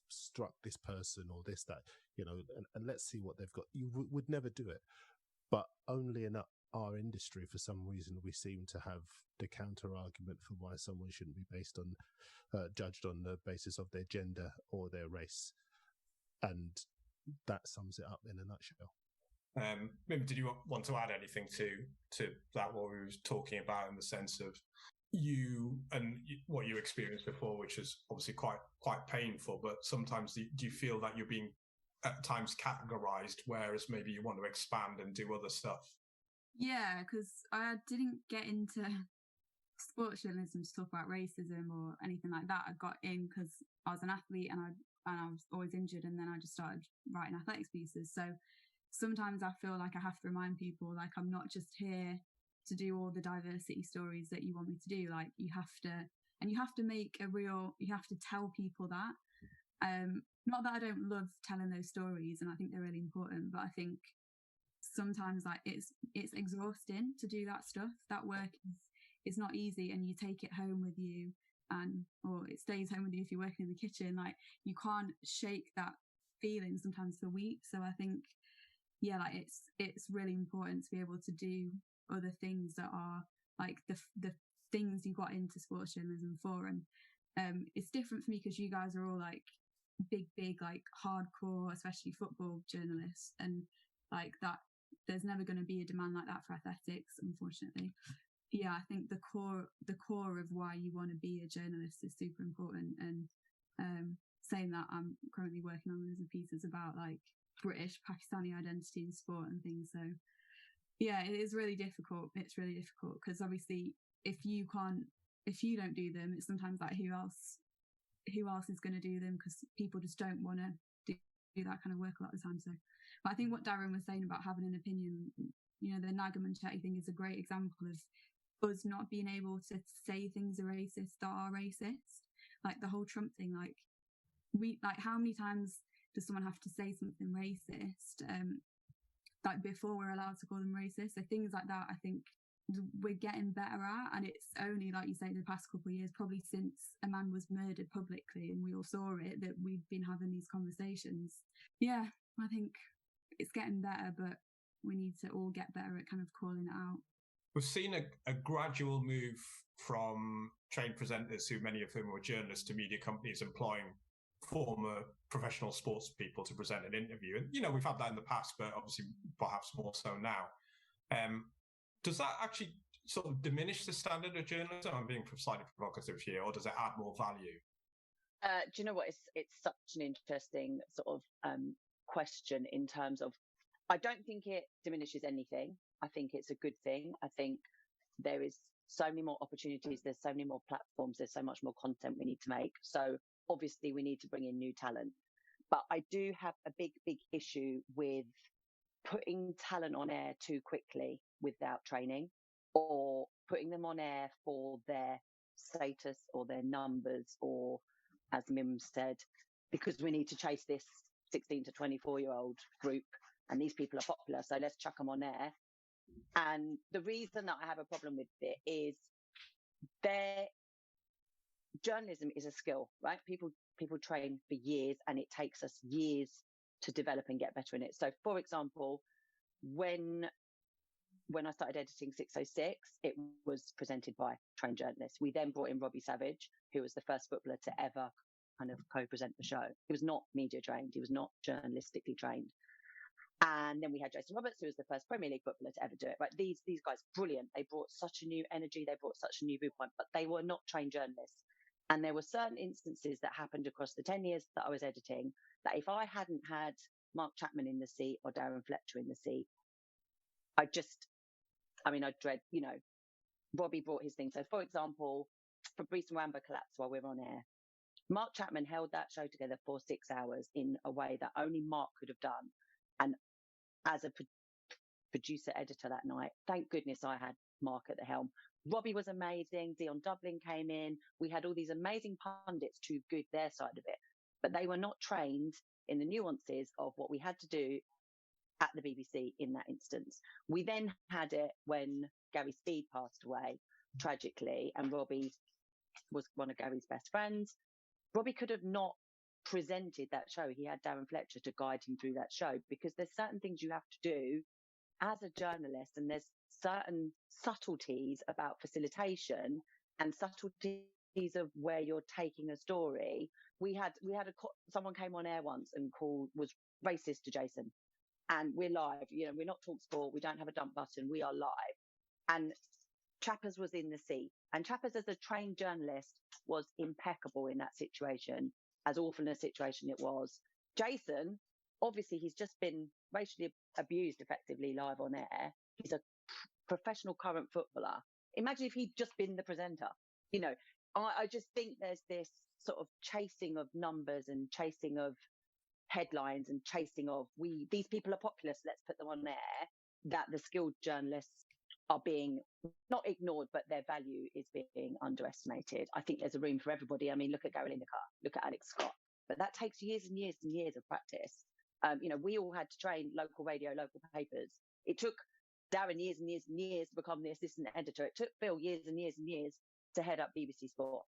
struck this person or this, that, you know, and let's see what they've got. You would never do it. But only in our industry, for some reason, we seem to have the counter-argument for why someone shouldn't be judged on the basis of their gender or their race. And that sums it up in a nutshell. Maybe did you want to add anything to that, what we were talking about, in the sense of you and what you experienced before, which is obviously quite painful, but sometimes do you feel that you're being at times categorized, whereas maybe you want to expand and do other stuff? Yeah, because I didn't get into sports journalism to talk about racism or anything like that. I got in because I was an athlete and I was always injured, and then I just started writing athletics pieces. So sometimes I feel like I have to remind people, like, I'm not just here to do all the diversity stories that you want me to do. Like, you have to tell people that. Not that I don't love telling those stories, and I think they're really important, but I think sometimes, like, it's exhausting to do that stuff. That work is not easy, and you take it home with you, or it stays home with you if you're working in the kitchen. Like, you can't shake that feeling sometimes for weeks. So I think, yeah, like, it's really important to be able to do other things that are like the things you got into sports journalism for. And it's different for me because you guys are all like big like hardcore, especially football journalists, and like that there's never going to be a demand like that for athletics, unfortunately. Yeah, I think the core of why you want to be a journalist is super important. And saying that, I'm currently working on loads of pieces about like British Pakistani identity in sport and things. So yeah, it is really difficult. It's really difficult because obviously if you don't do them, it's sometimes like who else is going to do them, because people just don't want to do that kind of work a lot of the time. So, but I think what Darren was saying about having an opinion, you know, the Nagamanchetti thing is a great example of us not being able to say things are racist that are racist. Like the whole Trump thing, like how many times does someone have to say something racist like before we're allowed to call them racist? So things like that, I think we're getting better at, and it's only, like you say, the past couple of years, probably since a man was murdered publicly and we all saw it, that we've been having these conversations. Yeah, I think it's getting better, but we need to all get better at kind of calling it out. We've seen a gradual move from trained presenters, who many of whom were journalists, to media companies employing former professional sports people to present an interview. And, you know, we've had that in the past, but obviously perhaps more so now. Does that actually sort of diminish the standard of journalism? I'm being slightly provocative here, or does it add more value? Do you know what? It's such an interesting sort of question in terms of, I don't think it diminishes anything. I think it's a good thing. I think there is so many more opportunities. There's so many more platforms. There's so much more content we need to make. So obviously we need to bring in new talent. But I do have a big issue with putting talent on air too quickly without training, or putting them on air for their status or their numbers, or, as Mim said, because we need to chase this 16 to 24-year-old group and these people are popular, so let's chuck them on air. And the reason that I have a problem with it is journalism is a skill, right? People train for years, and it takes us years to develop and get better in it. So, for example, when I started editing 606, it was presented by trained journalists. We then brought in Robbie Savage, who was the first footballer to ever kind of co-present the show. He was not media trained. He was not journalistically trained. And then we had Jason Roberts, who was the first Premier League footballer to ever do it. Right? These guys, brilliant. They brought such a new energy. They brought such a new viewpoint, but they were not trained journalists. And there were certain instances that happened across the 10 years that I was editing, that if I hadn't had Mark Chapman in the seat or Darren Fletcher in the seat, I'd dread, you know, Robbie brought his thing. So, for example, Fabrice Mwamba collapsed while we were on air. Mark Chapman held that show together for 6 hours in a way that only Mark could have done. as a producer editor that night. Thank goodness I had Mark at the helm. Robbie was amazing. Dion Dublin came in. We had all these amazing pundits to good their side of it, but they were not trained in the nuances of what we had to do at the BBC in that instance. We then had it when Gary Speed passed away, tragically, and Robbie was one of Gary's best friends. Robbie could have not presented that show. He had Darren Fletcher to guide him through that show, because there's certain things you have to do as a journalist, and there's certain subtleties about facilitation and subtleties of where you're taking a story. We had someone came on air once and was racist to Jason, and we're live. We're not Talk Sport. We don't have a dump button. We are live, and Chappers was in the seat, and Chappers, as a trained journalist, was impeccable in that situation, as awful a situation it was. Jason, obviously, he's just been racially abused effectively live on air. He's a professional current footballer. Imagine if he'd just been the presenter. I just think there's this sort of chasing of numbers and chasing of headlines and chasing of these people are popular, so let's put them on air, that the skilled journalists are being not ignored, but their value is being underestimated. I think there's a room for everybody. I mean, look at Gary Lineker, look at Alex Scott, but that takes years and years and years of practice. We all had to train local radio, local papers. It took Darren years and years and years to become the assistant editor. It took Phil years and years and years to head up BBC Sport.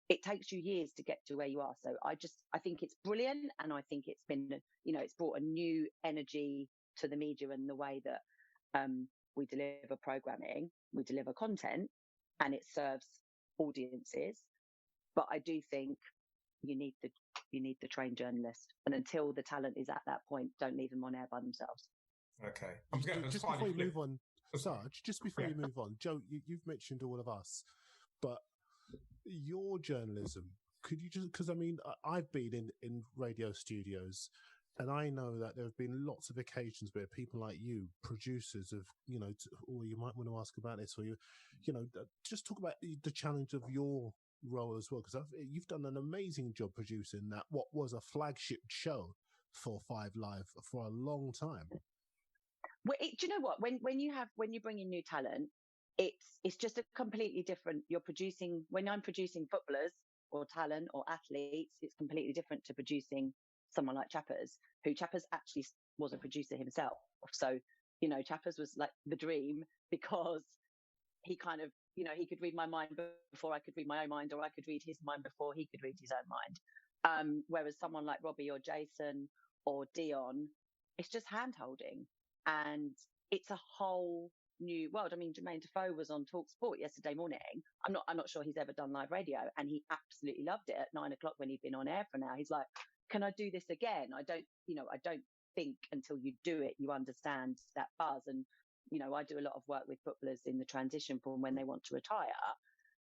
It takes you years to get to where you are. So I think it's brilliant. And I think it's been, it's brought a new energy to the media and the way that we deliver programming, we deliver content, and it serves audiences. But I do think you need the trained journalist. And until the talent is at that point, don't leave them on air by themselves. Okay. Just before you move on, Sarge, you move on, Joe, you've mentioned all of us, but your journalism, could you just, because I mean, I've been in radio studios, and I know that there have been lots of occasions where people like you, producers of, or you might want to ask about this, or just talk about the challenge of your role as well, because you've done an amazing job producing that, what was a flagship show for 5 Live for a long time. Well, do you know what? When you bring in new talent, it's just a completely different. When I'm producing footballers or talent or athletes, it's completely different to producing someone like Chappers, who Chappers actually was a producer himself. So, Chappers was like the dream, because he kind of, he could read my mind before I could read my own mind, or I could read his mind before he could read his own mind. Whereas someone like Robbie or Jason or Dion, it's just hand holding. And it's a whole new world. I mean, Jermaine Defoe was on Talk Sport yesterday morning. I'm not sure he's ever done live radio, and he absolutely loved it at 9 o'clock when he'd been on air for an hour. He's like, can I do this again? I don't think until you do it, you understand that buzz. And, I do a lot of work with footballers in the transition from when they want to retire,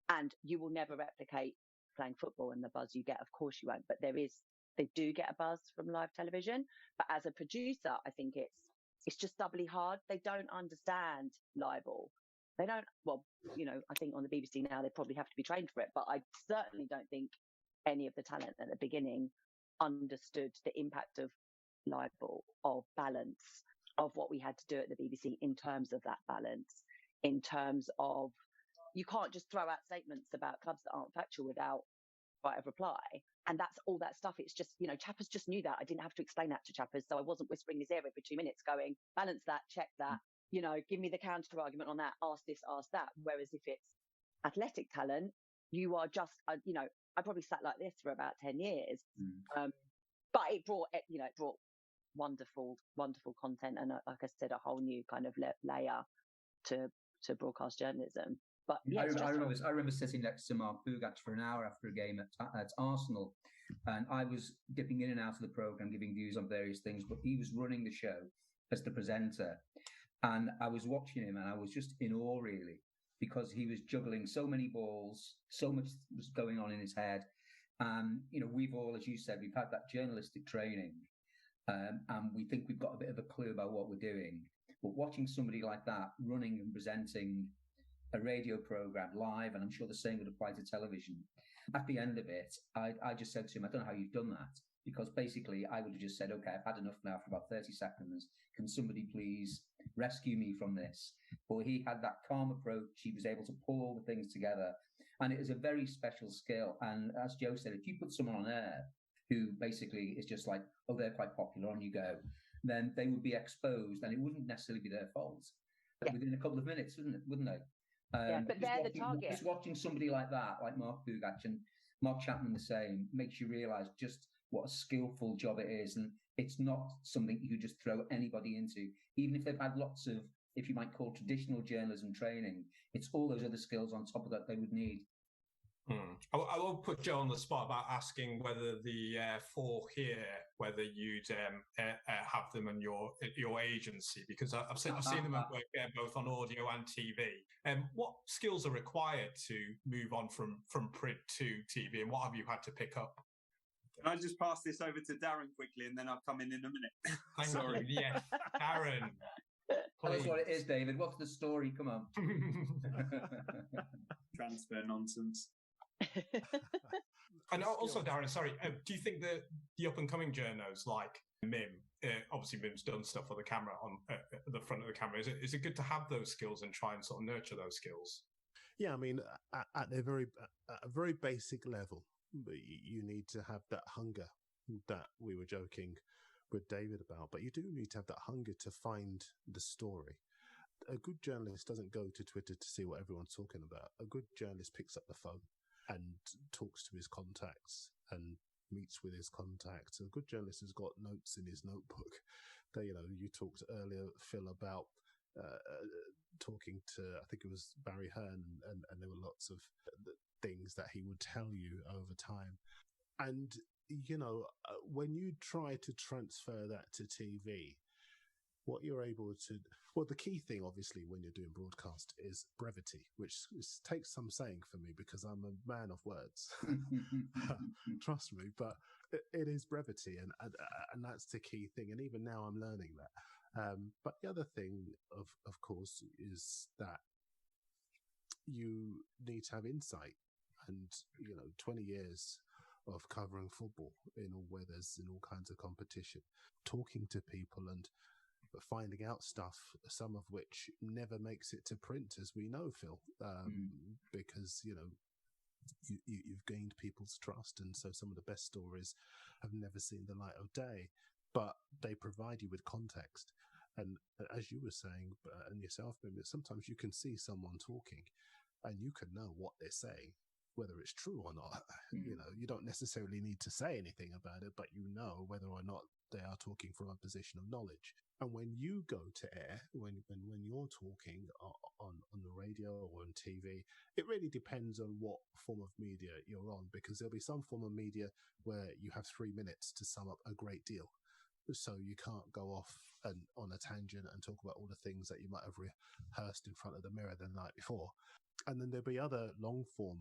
and you will never replicate playing football and the buzz you get. Of course you won't, but they do get a buzz from live television. But as a producer, I think it's just doubly hard. They don't understand libel. They don't, I think on the BBC now, they probably have to be trained for it, but I certainly don't think any of the talent at the beginning understood the impact of libel, of balance, of what we had to do at the BBC in terms of that balance, in terms of, you can't just throw out statements about clubs that aren't factual without right of reply. And that's all that stuff. It's just, Chappers just knew that. I didn't have to explain that to Chappers. So I wasn't whispering his ear every 2 minutes going, balance that, check that, give me the counter argument on that, ask this, ask that. Whereas if it's athletic talent, you are just, I probably sat like this for about 10 years. But it brought wonderful, wonderful content. And like I said, a whole new kind of layer to broadcast journalism. But yeah, I remember sitting next to Mark Boogach for an hour after a game at Arsenal, and I was dipping in and out of the programme, giving views on various things, but he was running the show as the presenter. And I was watching him, and I was just in awe, really, because he was juggling so many balls, so much was going on in his head. We've all, as you said, we've had that journalistic training, and we think we've got a bit of a clue about what we're doing. But watching somebody like that running and presenting a radio program live, and I'm sure the same would apply to television. At the end of it, I just said to him, I don't know how you've done that. because basically I would have just said, okay, I've had enough now for about 30 seconds. Can somebody please rescue me from this? But he had that calm approach. He was able to pull all the things together. And it is a very special skill. And as Joe said, if you put someone on air who basically is just like, oh, they're quite popular, on you go, then they would be exposed, and it wouldn't necessarily be their fault. Yeah. Within a couple of minutes, wouldn't they? But they're the target. Just watching somebody like that, like Mark Bugach and Mark Chapman the same, makes you realise just what a skillful job it is. And it's not something you just throw anybody into, even if they've had lots of, if you might call traditional journalism training, it's all those other skills on top of that they would need. I will put Joe on the spot about asking whether the four here, whether you'd have them in your agency, because I've seen them at work both on audio and TV. What skills are required to move on from print to TV, and what have you had to pick up? Can I just pass this over to Darren quickly, and then I'll come in a minute? Sorry. Yes, Darren. Tell us what it is, David. What's the story? Come on. Transfer nonsense. And also, Darren, sorry, do you think that the up-and-coming journos like Mim, obviously Mim's done stuff for the camera on the front of the camera, is it good to have those skills and try and sort of nurture those skills? Yeah, I mean, at a very basic level, you need to have that hunger that we were joking with David about, but you do need to have that hunger to find the story. A good journalist doesn't go to Twitter to see what everyone's talking about. A good journalist picks up the phone and talks to his contacts and meets with his contacts. A good journalist has got notes in his notebook. You talked earlier, Phil, about talking to, I think it was Barry Hearn, and there were lots of things that he would tell you over time. And, when you try to transfer that to TV, what you're able to, the key thing, obviously, when you're doing broadcast is brevity, which takes some saying for me because I'm a man of words. Trust me, but it is brevity, and that's the key thing. And even now I'm learning that. But the other thing, of course, is that you need to have insight, and 20 years of covering football in all weathers, in all kinds of competition, talking to people and finding out stuff, some of which never makes it to print, as we know, Phil, because you've gained people's trust, and so some of the best stories have never seen the light of day, but they provide you with context. And as you were saying, and yourself, sometimes you can see someone talking and you can know what they're saying, whether it's true or not. You don't necessarily need to say anything about it, but you know whether or not they are talking from a position of knowledge. And when you go to air, when you're talking on the radio or on TV, it really depends on what form of media you're on, because there'll be some form of media where you have 3 minutes to sum up a great deal. So you can't go off on a tangent and talk about all the things that you might have rehearsed in front of the mirror the night before. And then there'll be other long form,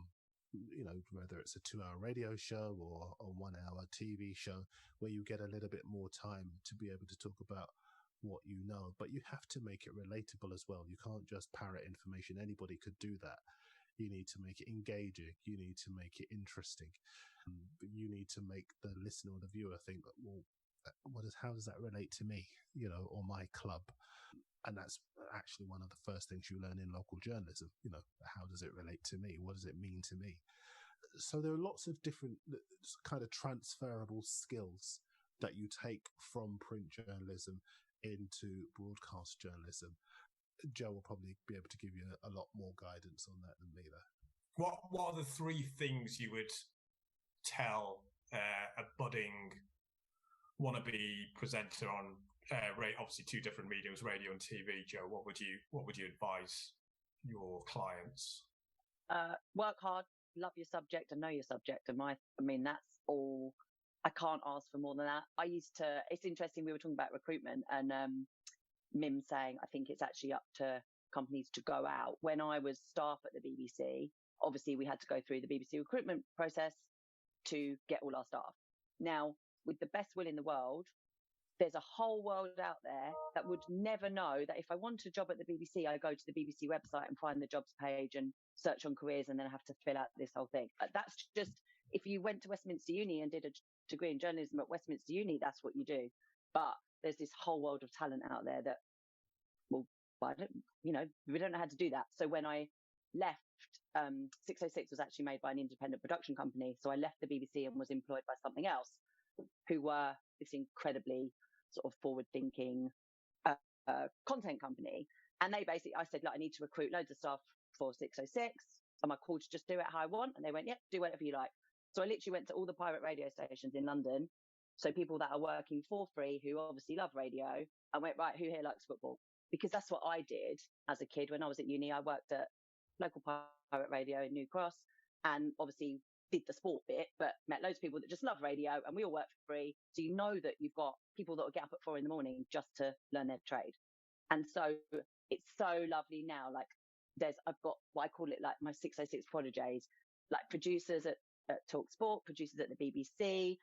whether it's a 2-hour radio show or a 1-hour TV show, where you get a little bit more time to be able to talk about what you know, but you have to make it relatable as well. You can't just parrot information. Anybody could do that. You need to make it engaging. You need to make it interesting. You need to make the listener or the viewer think, well, how does that relate to me, or my club? And that's actually one of the first things you learn in local journalism. How does it relate to me? What does it mean to me? So there are lots of different kind of transferable skills that you take from print journalism into broadcast journalism. Joe will probably be able to give you a lot more guidance on that than me, though. What are the 3 things you would tell a budding wannabe presenter on obviously 2 different mediums, radio and TV? Joe, what would you advise your clients? Work hard, love your subject, and know your subject. And that's all. I can't ask for more than that. It's interesting, we were talking about recruitment, and Mim saying, I think it's actually up to companies to go out. When I was staff at the BBC, obviously we had to go through the BBC recruitment process to get all our staff. Now, with the best will in the world, there's a whole world out there that would never know that if I want a job at the BBC, I go to the BBC website and find the jobs page and search on careers, and then I have to fill out this whole thing. That's just, if you went to Westminster Uni and did degree in journalism at Westminster Uni, that's what you do. But there's this whole world of talent out there that, well, we don't know how to do that. So when I left, 606 was actually made by an independent production company. So I left the BBC and was employed by something else, who were this incredibly sort of forward-thinking content company. And they basically, I said, I need to recruit loads of staff for 606. Am I called to just do it how I want? And they went, yep, do whatever you like. So I literally went to all the pirate radio stations in London. So people that are working for free, who obviously love radio, I went, right, who here likes football? Because that's what I did as a kid. When I was at uni, I worked at local pirate radio in New Cross and obviously did the sport bit, but met loads of people that just love radio, and we all work for free. So you know that you've got people that will get up at 4 a.m. just to learn their trade. And so it's so lovely now. Like I've got what I call it like my 606 prodigies, like producers at Talk Sport, producers at the BBC.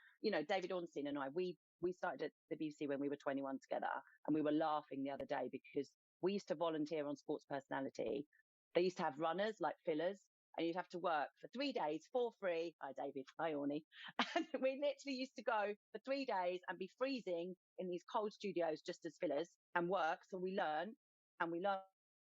David Ornstein and I, we started at the BBC when we were 21 together, and we were laughing the other day because we used to volunteer on Sports Personality. They used to have runners like fillers, and you'd have to work for 3 days for free. Hi, David. Hi, Orny. And we literally used to go for 3 days and be freezing in these cold studios just as fillers and work. So we learned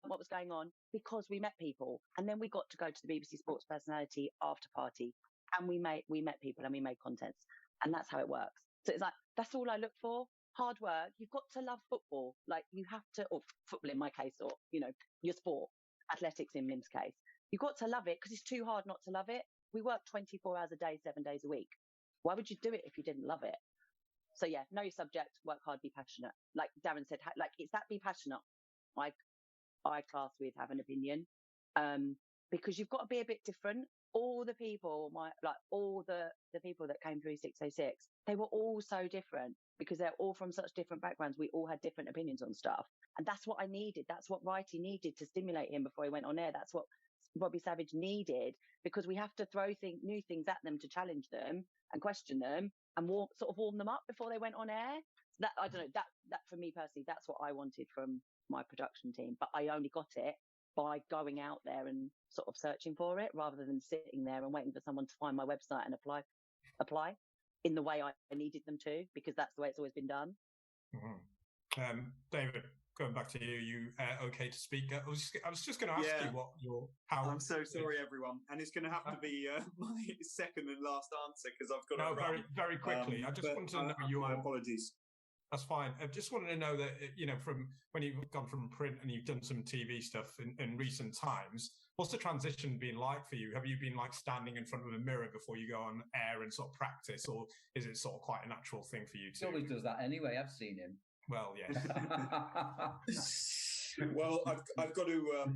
what was going on because we met people. And then we got to go to the BBC Sports Personality after party, and we met people and we made contents. And that's how it works. So it's like, that's all I look for. Hard work. You've got to love football. Like you have to, or football in my case, or, your sport, athletics in Mim's case. You've got to love it because it's too hard not to love it. We work 24 hours a day, 7 days a week. Why would you do it if you didn't love it? So yeah, know your subject, work hard, be passionate. Like Darren said, it's that be passionate. I class with have an opinion, because you've got to be a bit different. All the people, all the people that came through 606, they were all so different because they're all from such different backgrounds. We all had different opinions on stuff. And that's what I needed. That's what Righty needed to stimulate him before he went on air. That's what Robbie Savage needed, because we have to throw new things at them to challenge them and question them and warm them up before they went on air. That, I don't know, that for me personally, that's what I wanted from my production team. But I only got it by going out there and sort of searching for it, rather than sitting there and waiting for someone to find my website and apply in the way I needed them to, because that's the way it's always been done. Mm-hmm. David, going back to you, okay to speak? I was just going to ask you how. I'm so sorry, everyone, and it's going to have to be my second and last answer because I've got to very, very quickly. I just wanted to know your. My apologies. That's fine. I just wanted to know that, from when you've gone from print and you've done some TV stuff in recent times, what's the transition been like for you? Have you been like standing in front of a mirror before you go on air and sort of practice, or is it sort of quite a natural thing for you to? He always does that anyway. I've seen him. Well, yes. Well, I've got to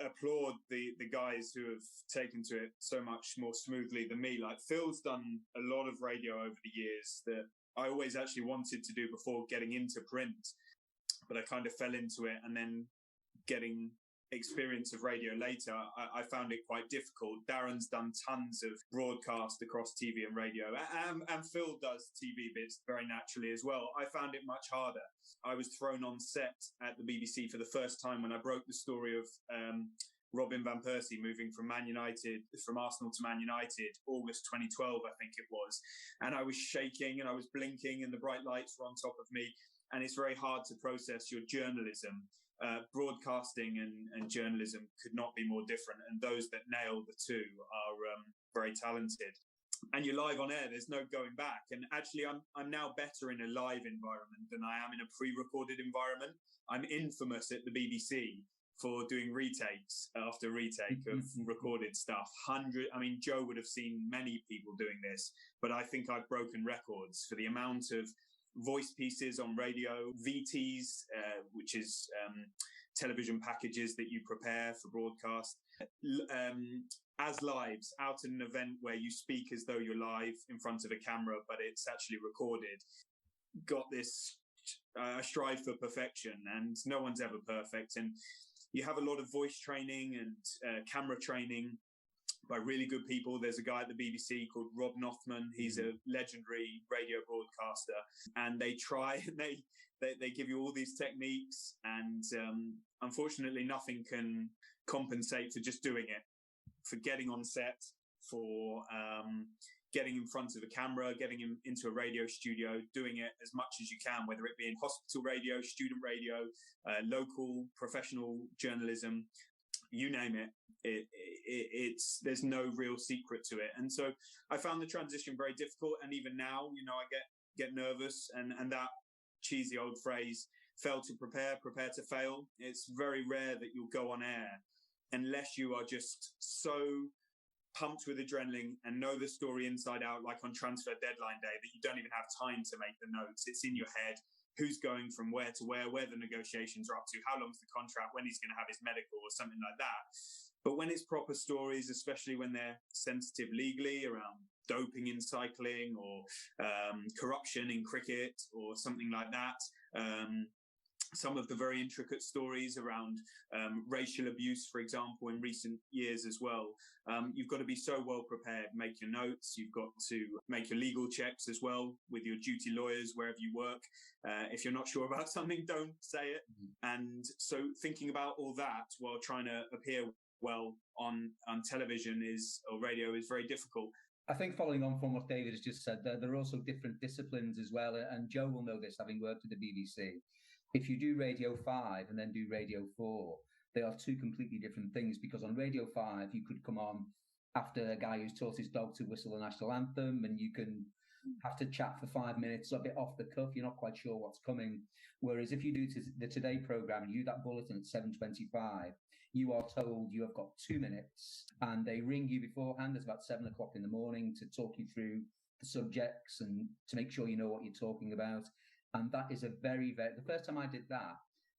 applaud the guys who have taken to it so much more smoothly than me. Like Phil's done a lot of radio over the years that I always actually wanted to do before getting into print, but I kind of fell into it, and then getting experience of radio later, I found it quite difficult. Darren's done tons of broadcast across TV and radio, and Phil does TV bits very naturally as well. I found it much harder. I was thrown on set at the BBC for the first time when I broke the story of Robin van Persie moving from Arsenal to Man United, August 2012, I think it was. And I was shaking and I was blinking and the bright lights were on top of me. And it's very hard to process your journalism. Broadcasting and journalism could not be more different. And those that nail the two are very talented. And you're live on air, there's no going back. And actually, I'm now better in a live environment than I am in a pre-recorded environment. I'm infamous at the BBC for doing retakes after retake of recorded stuff. Joe would have seen many people doing this, but I think I've broken records for the amount of voice pieces on radio, VTs, which is television packages that you prepare for broadcast, as lives, out in an event where you speak as though you're live in front of a camera, but it's actually recorded. Got this strive for perfection, and no one's ever perfect. And you have a lot of voice training and camera training by really good people. There's a guy at the BBC called Rob Nothman. He's a legendary radio broadcaster, and they try and they give you all these techniques, and unfortunately nothing can compensate for just doing it, for getting on set, for getting in front of a camera, getting into a radio studio, doing it as much as you can, whether it be in hospital radio, student radio, local professional journalism, you name it. It's there's no real secret to it. And so I found the transition very difficult. And even now, I get nervous, and that cheesy old phrase, fail to prepare to fail. It's very rare that you'll go on air unless you are just so pumped with adrenaline and know the story inside out, like on transfer deadline day, that you don't even have time to make the notes. It's in your head. Who's going from where to where the negotiations are up to, how long's the contract, when he's going to have his medical or something like that. But when it's proper stories, especially when they're sensitive legally around doping in cycling or corruption in cricket or something like that, some of the very intricate stories around racial abuse, for example, in recent years as well. You've got to be so well prepared, make your notes. You've got to make your legal checks as well with your duty lawyers wherever you work. If you're not sure about something, don't say it. And so thinking about all that while trying to appear well on television or radio is very difficult. I think following on from what David has just said, there are also different disciplines as well. And Joe will know this, having worked at the BBC. If you do Radio 5 and then do Radio 4, they are two completely different things, because on Radio 5, you could come on after a guy who's taught his dog to whistle the national anthem, and you can have to chat for 5 minutes, a bit off the cuff. You're not quite sure what's coming. Whereas if you do the Today programme and you do that bulletin at 7:25, you are told you have got 2 minutes, and they ring you beforehand. It's about 7 o'clock in the morning to talk you through the subjects and to make sure you know what you're talking about. And that is the first time I did that,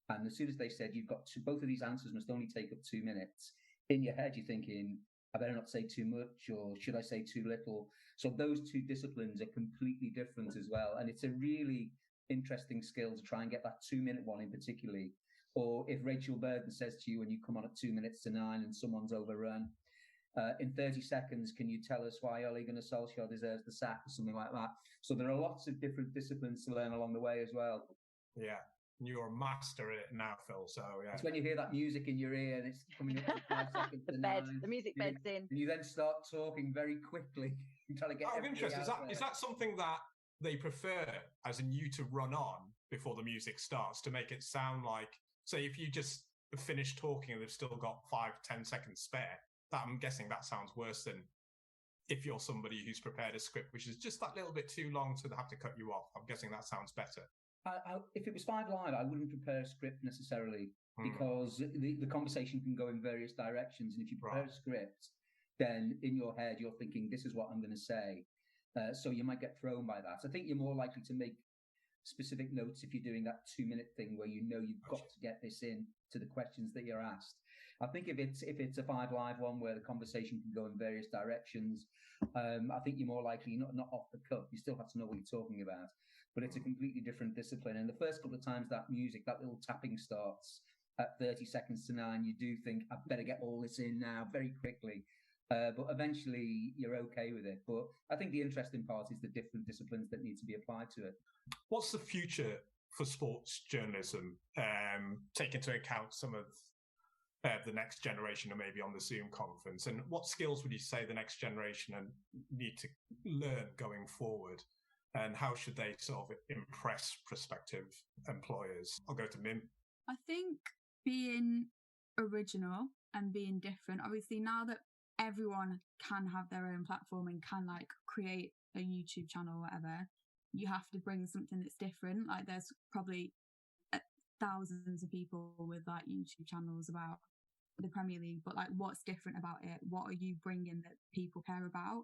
and as soon as they said you've got both of these answers must only take up 2 minutes, in your head you're thinking, I better not say too much, or should I say too little? So those two disciplines are completely different as well. And it's a really interesting skill to try and get that 2 minute one in particularly. Or if Rachel Burden says to you when you come on at 2 minutes to 9 and someone's overrun, in 30 seconds, can you tell us why Ole Gunnar Solskjaer deserves the sack or something like that? So there are lots of different disciplines to learn along the way as well. Yeah, you're a master at it now, Phil. So yeah, it's when you hear that music in your ear and it's coming up to 5 seconds to 9. The music bed's in. And you then start talking very quickly. Trying to get out of interest, is that something that they prefer, as in you to run on before the music starts, to make it sound like, say, if you just finish talking and they've still got 5-10 seconds spare, that I'm guessing that sounds worse than if you're somebody who's prepared a script which is just that little bit too long to have to cut you off. I'm guessing that sounds better. If it was 5 Live, I wouldn't prepare a script necessarily, because the conversation can go in various directions. And if you prepare a script, then in your head, you're thinking, this is what I'm going to say. So you might get thrown by that. I think you're more likely to make specific notes if you're doing that 2 minute thing where you know you've got to get this in to the questions that you're asked. I think if it's a 5 Live one where the conversation can go in various directions, I think you're more likely not off the cuff. You still have to know what you're talking about, but it's a completely different discipline. And the first couple of times that little tapping starts at 30 seconds to 9, you do think, I better get all this in now very quickly. But eventually you're okay with it. But I think the interesting part is the different disciplines that need to be applied to it. What's the future for sports journalism? Take into account some of the next generation, or maybe on the Zoom conference. And what skills would you say the next generation need to learn going forward? And how should they sort of impress prospective employers? I'll go to Mim. I think being original and being different. Obviously, now that everyone can have their own platform and can create a YouTube channel or whatever, you have to bring something that's different. Like there's probably thousands of people with YouTube channels about the Premier League, but what's different about it? What are you bringing that people care about?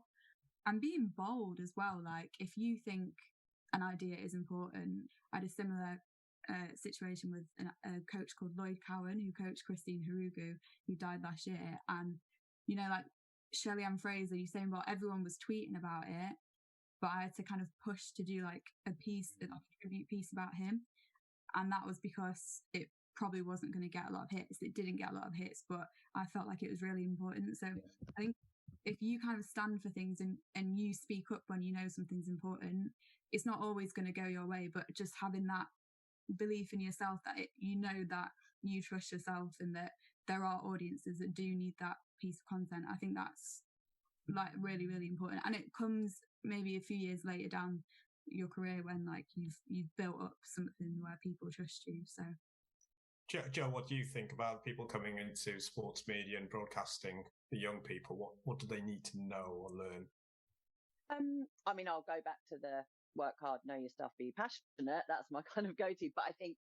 And being bold as well. If you think an idea is important, I had a similar situation with a coach called Lloyd Cowan, who coached Christine Harugu, who died last year. And Shelley Ann Fraser, you're saying, well, everyone was tweeting about it, but I had to kind of push to do a tribute piece about him. And that was because it probably wasn't going to get a lot of hits. It didn't get a lot of hits, but I felt like it was really important. So I think if you kind of stand for things and you speak up when you know something's important, it's not always going to go your way, but just having that belief in yourself that that you trust yourself and that there are audiences that do need that piece of content. I think that's like really, really important. And it comes maybe a few years later down your career when like you've built up something where people trust you. So Joe, what do you think about people coming into sports media and broadcasting, the young people? What do they need to know or learn? I mean, I'll go back to the work hard, know your stuff, be passionate. That's my kind of go-to. But I think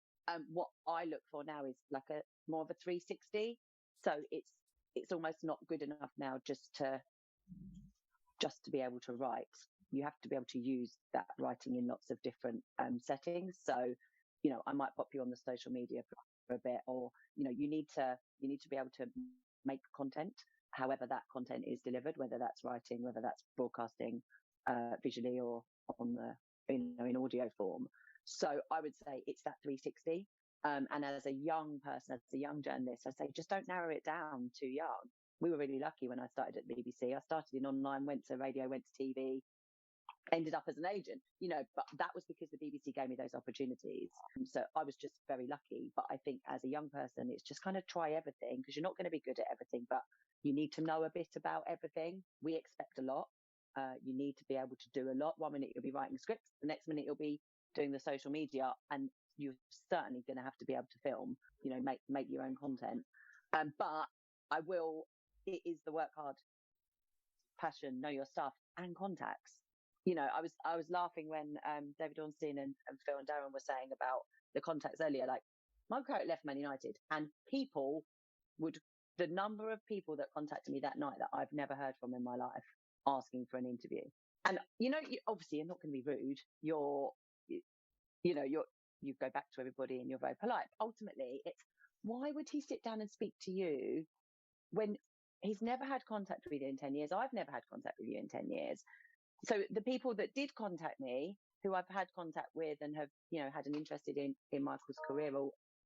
what I look for now is like a more of a 360. So it's almost not good enough now just to be able to write. You have to be able to use that writing in lots of different settings. So, you know, I might pop you on the social media for a bit, or, you know, you need to be able to make content, however that content is delivered, whether that's writing, whether that's broadcasting visually or on the, you know, in audio form. So I would say it's that 360. And as a young person, as a young journalist, I say just don't narrow it down too young. We were really lucky when I started at the BBC. I started in online, went to radio, went to TV, ended up as an agent, you know, but that was because the BBC gave me those opportunities. So I was just very lucky. But I think as a young person, it's just kind of try everything, because you're not going to be good at everything, but you need to know a bit about everything. We expect a lot. You need to be able to do a lot. 1 minute you'll be writing scripts, the next minute you'll be doing the social media, and you're certainly going to have to be able to film, you know, make your own content. But it is the work hard, passion, know your stuff, and contacts. You know, I was laughing when David Ornstein and Phil and Darren were saying about the contacts earlier. Like, Michael Carrick left Man United, and the number of people that contacted me that night that I've never heard from in my life, asking for an interview. And, you know, obviously you're not going to be rude. You go back to everybody and you're very polite. But ultimately, it's why would he sit down and speak to you when he's never had contact with you in 10 years? I've never had contact with you in 10 years. So the people that did contact me, who I've had contact with and have, you know, had an interest in Michael's career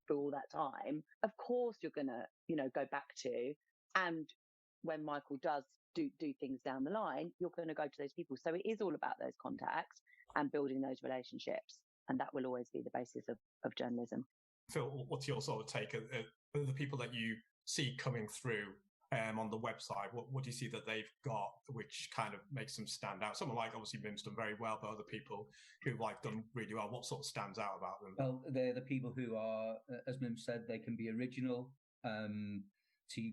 through all that time, of course you're going to, you know, go back to. And when Michael does do things down the line, you're going to go to those people. So it is all about those contacts and building those relationships. And that will always be the basis of journalism. Phil, what's your sort of take of the people that you see coming through on the website? What do you see that they've got which kind of makes them stand out? Someone like, obviously, Mim's done very well, but other people who've like done really well, what sort of stands out about them? Well, they're the people who are, as Mim said, they can be original. To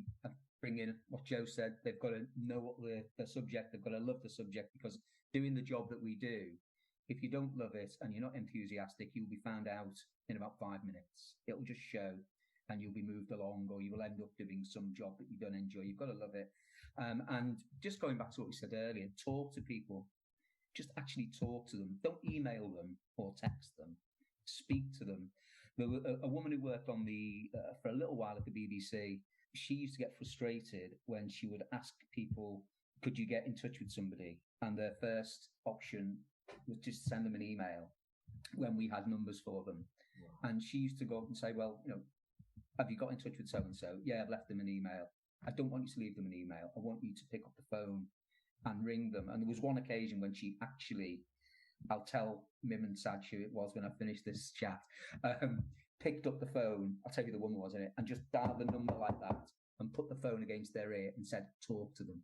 bring in what Joe said, they've got to know what the subject, they've got to love the subject, because doing the job that we do, if you don't love it and you're not enthusiastic, you'll be found out in about 5 minutes. It'll just show, and you'll be moved along, or you will end up doing some job that you don't enjoy. You've got to love it. And just going back to what we said earlier, talk to people. Just actually talk to them. Don't email them or text them. Speak to them. There was a woman who worked on for a little while at the BBC. She used to get frustrated when she would ask people, could you get in touch with somebody? And their first option was just send them an email when we had numbers for them. Wow. And she used to go up and say, well, you know, have you got in touch with so-and-so? Yeah, I've left them an email. I don't want you to leave them an email. I want you to pick up the phone and ring them. And there was one occasion when she actually, I'll tell Mim and Saj who it was when I finish this chat, picked up the phone, I'll tell you the woman was in it, and just dialed the number like that and put the phone against their ear and said, talk to them.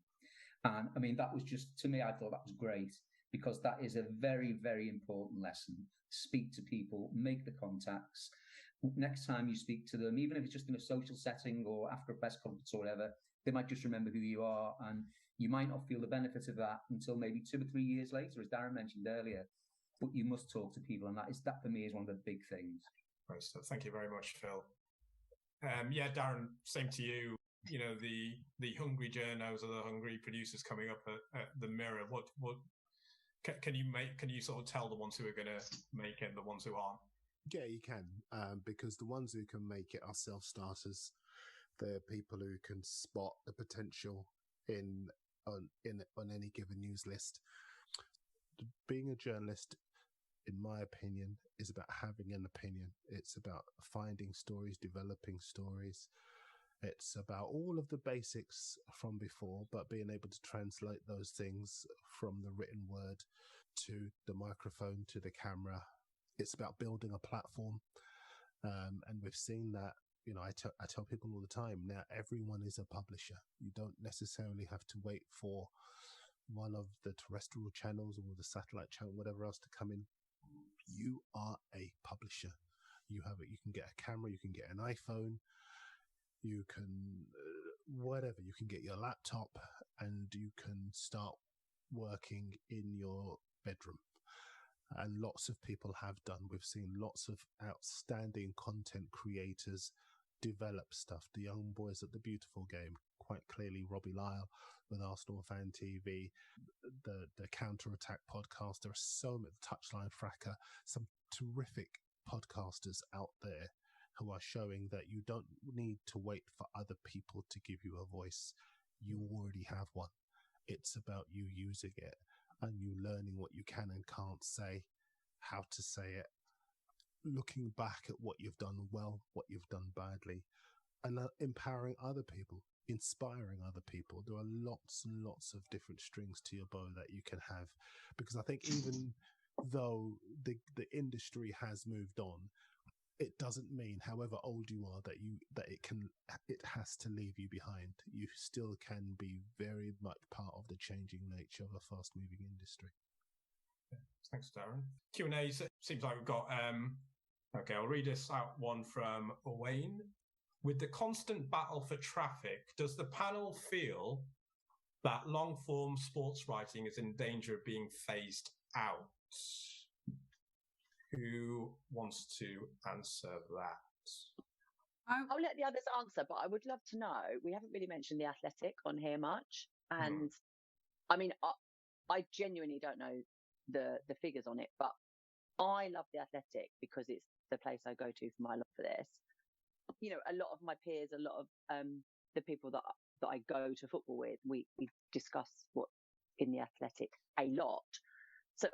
And I mean, that was just, to me, I thought that was great, because that is a very, very important lesson. Speak to people, make the contacts. Next time you speak to them, even if it's just in a social setting or after a press conference or whatever, they might just remember who you are, and you might not feel the benefit of that until maybe 2 or 3 years later, as Darren mentioned earlier. But you must talk to people, and that for me is one of the big things. Right, so thank you very much, Phil. Yeah, Darren, same to you. You know, the hungry journos or the hungry producers coming up at the Mirror. What can you sort of tell the ones who are going to make it, and the ones who aren't? Yeah, you can, because the ones who can make it are self-starters. They're people who can spot the potential on any given news list. Being a journalist, in my opinion, is about having an opinion. It's about finding stories, developing stories. It's about all of the basics from before, but being able to translate those things from the written word to the microphone to the camera. It's about building a platform. And we've seen that I tell people all the time now, everyone is a publisher. You don't necessarily have to wait for one of the terrestrial channels or the satellite channel, whatever else, to come in. You are a publisher. You can get a camera, you can get an iPhone, you can whatever, you can get your laptop, and you can start working in your bedroom. And lots of people have done. We've seen lots of outstanding content creators develop stuff. The young boys at the Beautiful Game, quite clearly Robbie Lyle with Arsenal Fan TV, the Counter Attack podcast. There are so many, Touchline Fracker, some terrific podcasters out there who are showing that you don't need to wait for other people to give you a voice. You already have one. It's about you using it and you learning what you can and can't say, how to say it, looking back at what you've done well, what you've done badly, and empowering other people, inspiring other people. There are lots and lots of different strings to your bow that you can have, because I think even though the industry has moved on, it doesn't mean, however old you are, that it has to leave you behind. You still can be very much part of the changing nature of a fast-moving industry. Yeah, thanks, Darren. Q&A seems like we've got. Okay, I'll read this out. One from Wayne. With the constant battle for traffic, does the panel feel that long-form sports writing is in danger of being phased out? Who wants to answer that? I'll let the others answer, but I would love to know. We haven't really mentioned The Athletic on here much. And I mean, I genuinely don't know the figures on it, but I love The Athletic because it's the place I go to for my love for this. You know, a lot of my peers, a lot of the people that I go to football with, we discuss what's in The Athletic a lot. So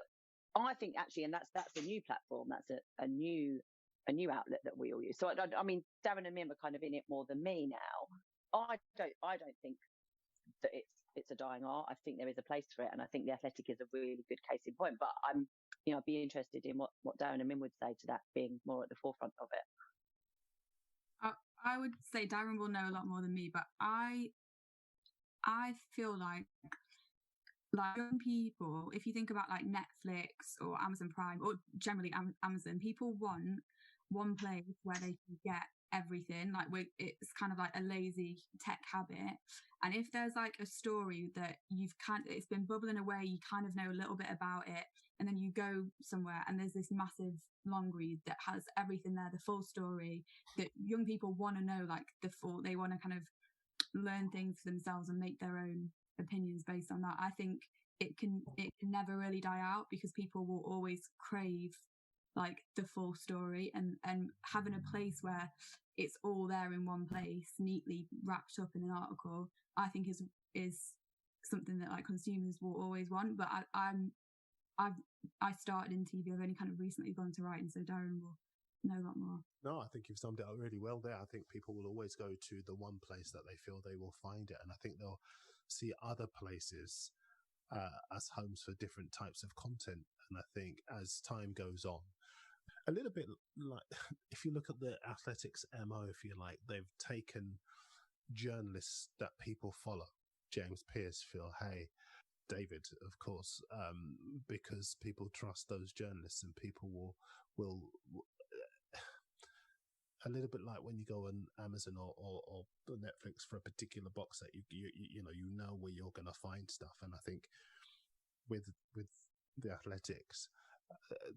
I think actually, and that's a new platform. That's a new outlet that we all use. So I mean, Darren and Mim are kind of in it more than me now. I don't think that it's a dying art. I think there is a place for it, and I think The Athletic is a really good case in point. But I'd be interested in what Darren and Mim would say to that being more at the forefront of it. I would say Darren will know a lot more than me, but I feel like young people, if you think about like Netflix or Amazon Prime or generally Amazon, people want one place where they can get everything. Like it's kind of like a lazy tech habit. And if there's like a story that it's been bubbling away, you kind of know a little bit about it, and then you go somewhere and there's this massive long read that has everything there, the full story, that young people want to know, like they want to kind of learn things for themselves and make their own opinions based on that. I think it can never really die out because people will always crave like the full story, and having a place where it's all there in one place, neatly wrapped up in an article, I think is something that like consumers will always want. But I started in TV. I've only kind of recently gone to writing, so Darren will know a lot more. No, I think you've summed it up really well there. I think people will always go to the one place that they feel they will find it, and I think they'll see other places as homes for different types of content. And I think as time goes on, a little bit like if you look at the Athletics MO, if you like, they've taken journalists that people follow, James Pearce, Phil Hay, David, of course, because people trust those journalists, and people will a little bit like when you go on Amazon or Netflix for a particular box set, you know where you're going to find stuff. And I think with the Athletics,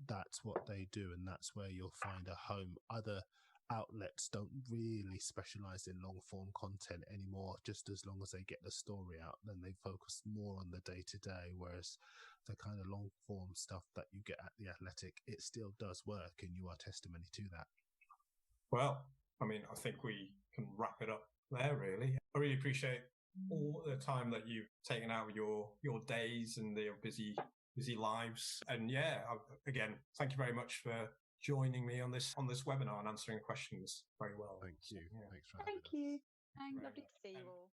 that's what they do, and that's where you'll find a home. Other outlets don't really specialize in long form content anymore. Just as long as they get the story out, then they focus more on the day to day. Whereas the kind of long form stuff that you get at the Athletic, it still does work, and you are testimony to that. Well, I mean, I think we can wrap it up there, really. I really appreciate all the time that you've taken out of your days and your busy lives. And yeah, again, thank you very much for joining me on this webinar and answering questions very well. Thank you. Yeah. Thanks for having us. Thank you. Thanks. Lovely to see you all.